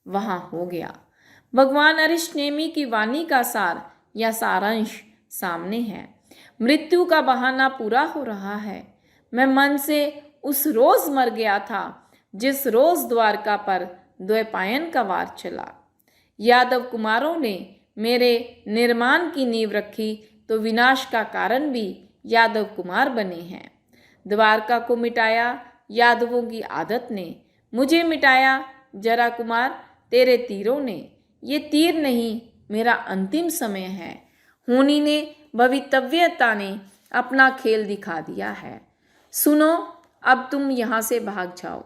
वहां हो गया। भगवान अरिष्टनेमी की वाणी का सार या सारांश सामने है। मृत्यु का बहाना पूरा हो रहा है। मैं मन से उस रोज मर गया था जिस रोज द्वारका पर द्वैपायन का वार चला। यादव कुमारों ने मेरे निर्माण की नींव रखी तो विनाश का कारण भी यादव कुमार बने हैं। द्वारका को मिटाया यादवों की आदत ने, मुझे मिटाया जरा कुमार तेरे तीरों ने। ये तीर नहीं, मेरा अंतिम समय है। होनी ने, भवितव्यता ने अपना खेल दिखा दिया है। सुनो, अब तुम यहाँ से भाग जाओ।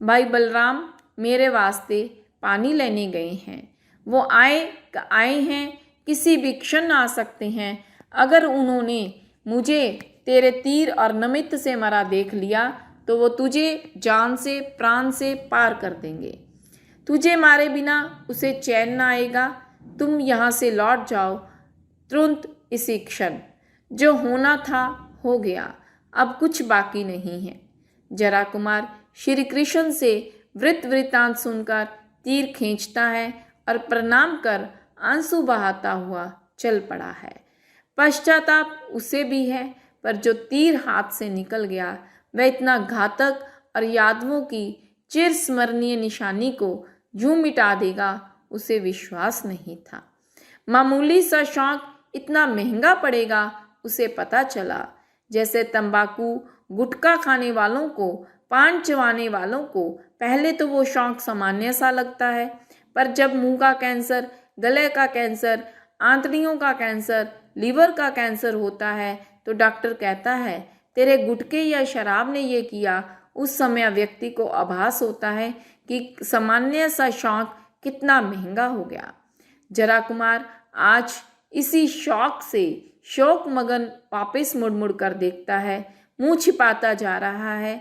भाई बलराम मेरे वास्ते पानी लेने गए हैं। वो आए हैं, किसी भी क्षण आ सकते हैं। अगर उन्होंने मुझे तेरे तीर और नमित्त से मरा देख लिया तो वो तुझे जान से, प्राण से पार कर देंगे। तुझे मारे बिना उसे चैन न आएगा। तुम यहाँ से लौट जाओ तुरंत, इसी क्षण। जो होना था हो गया, अब कुछ बाकी नहीं है। जरा कुमार श्री कृष्ण से वृत्तांत सुनकर तीर खींचता है और प्रणाम कर आंसू बहाता हुआ चल पड़ा है। पश्चाताप उसे भी है, पर जो तीर हाथ से निकल गया वह इतना घातक और यादवों की चिरस्मरणीय निशानी को यूं मिटा देगा, उसे विश्वास नहीं था। मामूली सा शौक इतना महंगा पड़ेगा, उसे पता चला। जैसे तंबाकू गुटखा खाने वालों को, पान चबाने वालों को पहले तो वो शौक सामान्य सा लगता है, पर जब मुंह का कैंसर, गले का कैंसर, आंतड़ियों का कैंसर, लीवर का कैंसर होता है तो डॉक्टर कहता है तेरे गुटखे या शराब ने ये किया। उस समय व्यक्ति को आभास होता है कि सामान्य सा शौक कितना महंगा हो गया। जरा कुमार आज इसी शौक से शोक मगन वापिस मुड़ मुड़ कर देखता है, मुंह छिपाता जा रहा है।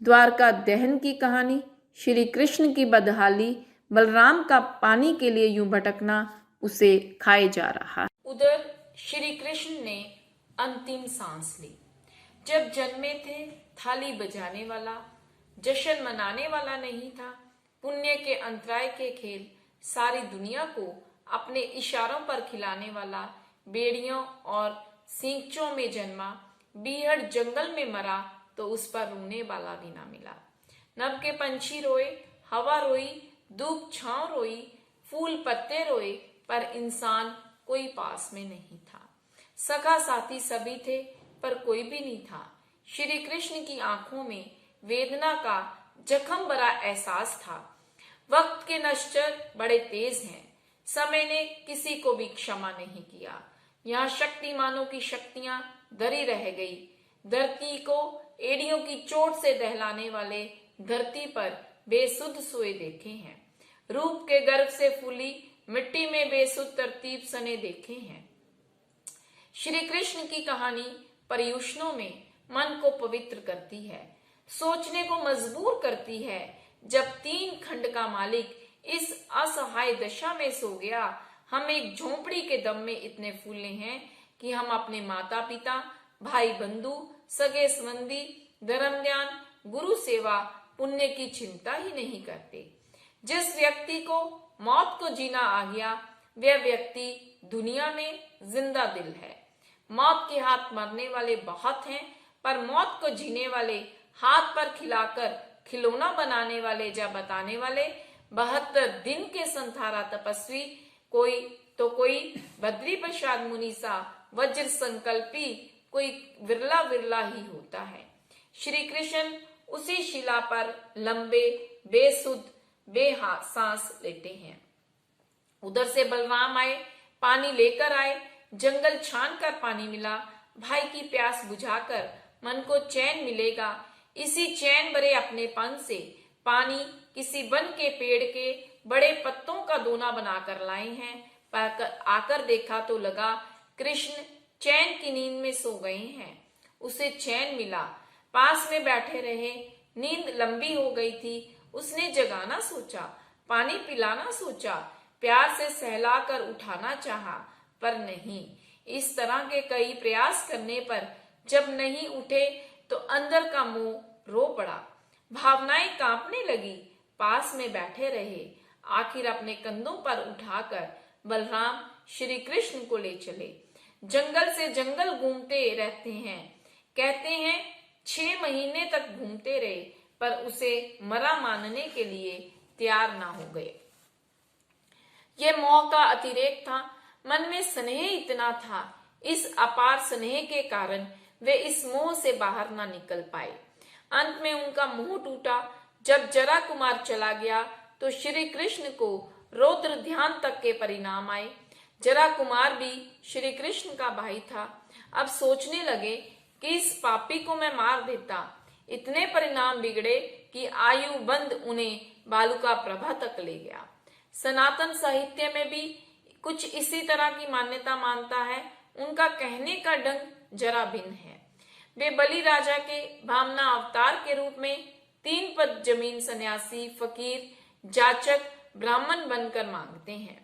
द्वारका दहन की कहानी, श्री कृष्ण की बदहाली, बलराम का पानी के लिए यूं भटकना उसे खाए जा रहा है। उधर श्री कृष्ण ने अंतिम सांस ली। जब जन्मे थे थाली बजाने वाला, जश्न मनाने वाला नहीं था। पुण्य के अंतराय के खेल सारी दुनिया को अपने इशारों पर खिलाने वाला, बेड़ियों और सींचों में जन्मा, बीहड़ जंगल में मरा तो उस पर रोने वाला भी ना मिला। नभ के पंछी रोए, हवा रोई, धूप छांव रोई, फूल पत्ते रोए, पर इंसान कोई पास में नहीं था। सखा साथी सभी थे पर कोई भी नहीं था। श्री कृष्ण की आंखों में वेदना का जख्म भरा एहसास था। वक्त के नश्चर बड़े तेज हैं। समय ने किसी को भी क्षमा नहीं किया। यहाँ शक्तिमानों की शक्तियां धरी रह गई। धरती को एड़ियों की चोट से दहलाने वाले धरती पर बेसुध सोए देखे हैं। रूप के गर्भ से फूली मिट्टी में बेसुध तरतीब सने देखे हैं। श्री कृष्ण की कहानी पर्युषणों में मन को पवित्र करती है, सोचने को मजबूर करती है। जब 3 खंड का मालिक इस असहाय दशा में सो गया, हम एक झोंपड़ी के दम में इतने फूले हैं कि हम अपने माता पिता, भाई बंधु, सगे संबंधी, धर्म ध्यान, गुरु सेवा, पुण्य की चिंता ही नहीं करते। जिस व्यक्ति को मौत को जीना आ गया, वह व्यक्ति दुनिया में जिंदा दिल है। मौत के हाथ मरने वाले बहुत हैं, पर मौत को जीने वाले, हाथ पर खिलाकर खिलौना बनाने वाले या बताने वाले 72 दिन के संथारा तपस्वी कोई बद्री प्रसाद मुनि सा वज्र संकल्पी, कोई विरला विरला ही होता है। श्री कृष्ण उसी शिला पर लंबे बेसुध सांस लेते हैं। उधर से बलराम आए, पानी लेकर आए। जंगल छान कर पानी मिला। भाई की प्यास बुझाकर मन को चैन मिलेगा। इसी चैन भरे अपनेपन से पानी किसी वन के पेड़ के बड़े पत्तों का दोना बनाकर लाए हैं। पर आकर देखा तो लगा कृष्ण चैन की नींद में सो गए हैं। उसे चैन मिला, पास में बैठे रहे। नींद लंबी हो गई थी। उसने जगाना सोचा, पानी पिलाना सोचा, प्यार से सहलाकर उठाना चाहा, पर नहीं। इस तरह के कई प्रयास करने पर जब नहीं उठे तो अंदर का मुंह रो पड़ा। भावनाएं कांपने लगी। पास में बैठे रहे। आखिर अपने कंधों पर उठाकर बलराम श्री कृष्ण को ले चले। जंगल से जंगल घूमते रहते हैं। कहते हैं 6 महीने तक घूमते रहे, पर उसे मरा मानने के लिए तैयार ना हो गए। यह मोह का अतिरेक था। मन में स्नेह इतना था। इस अपार स्नेह के कारण वे इस मोह से बाहर ना निकल पाए। अंत में उनका मुंह टूटा। जब जरा कुमार चला गया तो श्री कृष्ण को रौद्र ध्यान तक के परिणाम आए। जरा कुमार भी श्री कृष्ण का भाई था। अब सोचने लगे कि इस पापी को मैं मार देता। इतने परिणाम बिगड़े कि आयु बंद उन्हें बालुका प्रभा तक ले गया। सनातन साहित्य में भी कुछ इसी तरह की मान्यता मानता है। उनका कहने का ढंग जरा भिन्न है। वे बलि राजा के भामना अवतार के रूप में 3 पद जमीन सन्यासी, फकीर, जाचक, ब्राह्मण बनकर मांगते हैं।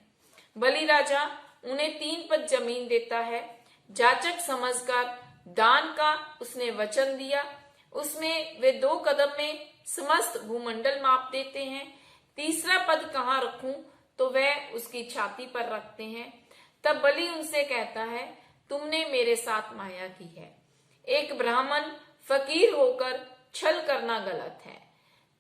बलि राजा उन्हें 3 पद जमीन देता है। जाचक समझकर दान का उसने वचन दिया। उसमें वे 2 कदम में समस्त भूमंडल माप देते हैं। तीसरा पद कहाँ रखूं तो वह उसकी छाती पर रखते हैं। तब बलि उनसे कहता है, तुमने मेरे साथ माया की है। एक ब्राह्मण फकीर होकर छल करना गलत है।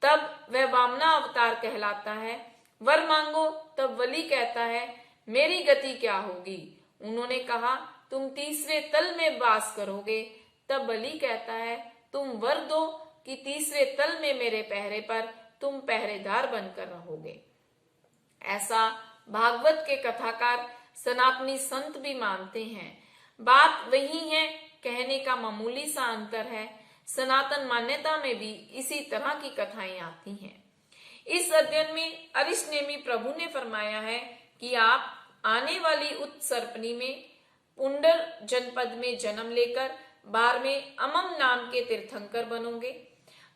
तब वह वामना अवतार कहलाता है। वर मांगो। तब बलि कहता है, मेरी गति क्या होगी। उन्होंने कहा, तुम तीसरे तल में वास करोगे। तब बलि कहता है, तुम वर दो कि तीसरे तल में मेरे पहरे पर तुम पहरेदार बनकर रहोगे। ऐसा भागवत के कथाकार सनातनी संत भी मानते हैं। बात वही है, कहने का मामूली सा अंतर है। सनातन मान्यता में भी इसी तरह की कथाएं आती हैं। इस अध्ययन में अरिष्टनेमी प्रभु ने फरमाया है कि आप आने वाली उत्सर्पणी में पुंडर जनपद में जन्म लेकर बार में अमम नाम के तीर्थंकर बनोगे।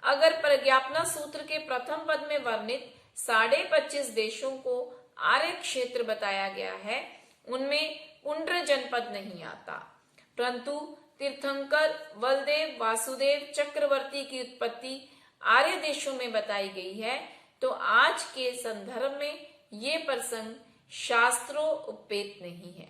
अगर प्रज्ञापना सूत्र के प्रथम पद में वर्णित 25.5 देशों को आर्य क्षेत्र बताया गया है, उनमें पुंड्र जनपद नहीं आता, परंतु तीर्थंकर बलदेव, वासुदेव, चक्रवर्ती की उत्पत्ति आर्य देशों में बताई गई है। तो आज के संदर्भ में ये प्रसंग शास्त्रों उपेत नहीं है,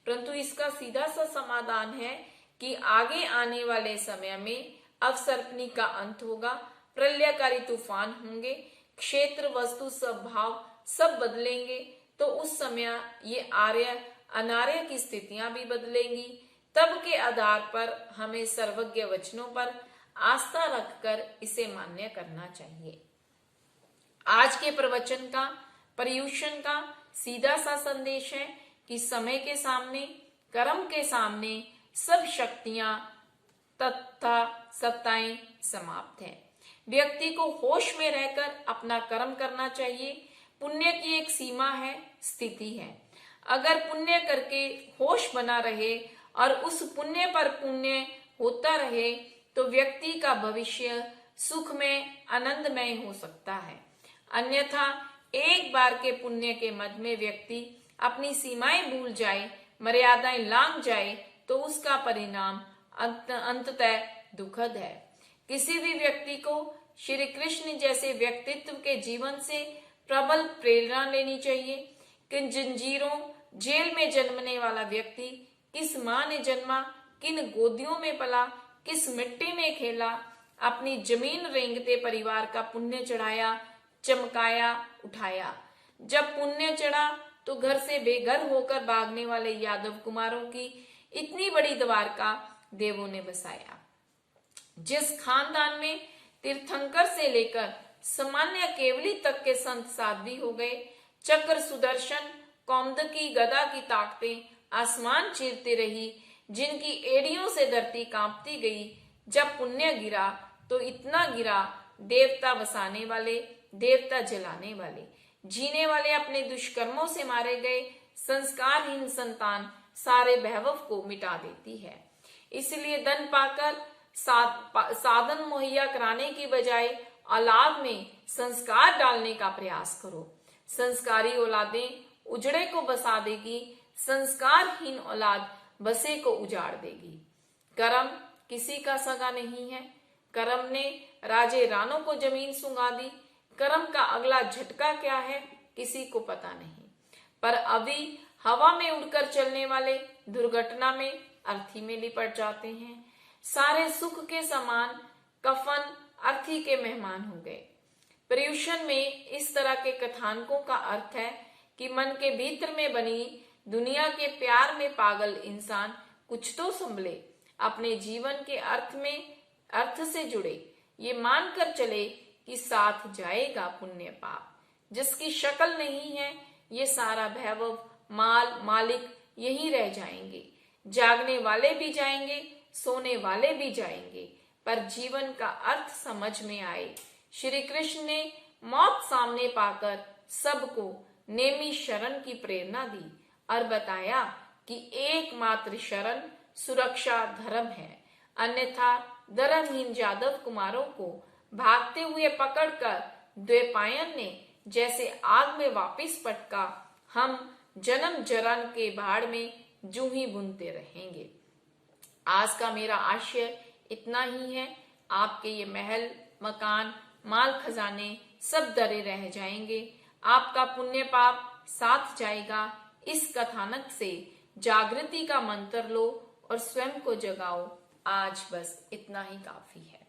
परंतु इसका सीधा सा समाधान है कि आगे आने वाले समय में अवसर्पणी का अंत होगा, प्रलयकारी तूफान होंगे, क्षेत्र, वस्तु, स्वभाव सब बदलेंगे। तो उस समय ये आर्य अनार्य की स्थितियां भी बदलेंगी। तब के आधार पर हमें सर्वज्ञ वचनों पर आस्था रखकर इसे मान्य करना चाहिए। आज के प्रवचन का, पर्युषण का सीधा सा संदेश है कि समय के सामने, कर्म के सामने सब शक्तियां तथा सत्ताएं समाप्त है। व्यक्ति को होश में रहकर अपना कर्म करना चाहिए। पुण्य की एक सीमा है, स्थिति है। अगर पुण्य करके होश बना रहे और उस पुण्य पर पुण्य होता रहे तो व्यक्ति का भविष्य सुख में आनंदमय हो सकता है। अन्यथा एक बार के पुण्य के मद में व्यक्ति अपनी सीमाएं भूल जाए, मर्यादाएं लांघ जाए तो उसका परिणाम अंततः दुखद है। किसी भी व्यक्ति को श्री कृष्ण जैसे व्यक्तित्व के जीवन से प्रबल प्रेरणा लेनी चाहिए। किन जंजीरों जेल में जन्मने वाला व्यक्ति किस माँ ने जन्मा, किन गोदियों में पला, किस मिट्टी में खेला, अपनी जमीन रेंगते परिवार का पुण्य चढ़ाया, चमकाया, उठाया। जब पुण्य चढ़ा तो घर से बेघर होकर भागने वाले यादव कुमारों की इतनी बड़ी द्वारका देवों ने बसाया। जिस खानदान में तीर्थंकर से लेकर सामान्य केवली तक के संत साध्वी हो गए, चक्र सुदर्शन कौमुदकी गदा की ताकतें आसमान चीरती रही, जिनकी एड़ियों से धरती कांपती गई, जब पुण्य गिरा तो इतना गिरा, देवता बसाने वाले, देवता जलाने वाले, जीने वाले अपने दुष्कर्मों से मारे गए, संस्कारहीन संतान सारे वैभव को मिटा देती है। इसलिए धन पाकर साधन मुहैया कराने की बजाय औलाद में संस्कार डालने का प्रयास करो। संस्कारी औलादें उजड़े को बसा देगी, संस्कारहीन औलाद बसे को उजाड़ देगी। कर्म किसी का सगा नहीं है। कर्म ने राजे रानों को जमीन सुंगा दी। कर्म का अगला झटका क्या है किसी को पता नहीं, पर अभी हवा में उड़कर चलने वाले दुर्घटना में अर्थी में लिपट जाते हैं। सारे सुख के समान कफन अर्थी के मेहमान हो गए। पर्युषण में इस तरह के कथानकों का अर्थ है कि मन के भीतर में बनी दुनिया के प्यार में पागल इंसान कुछ तो संभले, अपने जीवन के अर्थ से जुड़े, ये मानकर चले कि साथ जाएगा पुण्य पाप। जिसकी शक्ल नहीं है, ये सारा वैभव माल मालिक यही रह जाएंगे। जागने वाले भी जाएंगे, सोने वाले भी जाएंगे, पर जीवन का अर्थ समझ में आए। श्री कृष्ण ने मौत सामने पाकर सबको नेमी शरण की प्रेरणा दी और बताया कि एकमात्र शरण सुरक्षा धर्म है, अन्यथा धर्महीन यादव कुमारों को भागते हुए पकड़कर द्वैपायन ने जैसे आग में वापिस पटका, हम जन्म जरण के भाड़ में जूं ही बुनते रहेंगे। आज का मेरा आशय इतना ही है। आपके ये महल, मकान, माल खजाने सब दरे रह जाएंगे, आपका पुण्य पाप साथ जाएगा। इस कथानक से जागृति का मंत्र लो और स्वयं को जगाओ। आज बस इतना ही काफी है।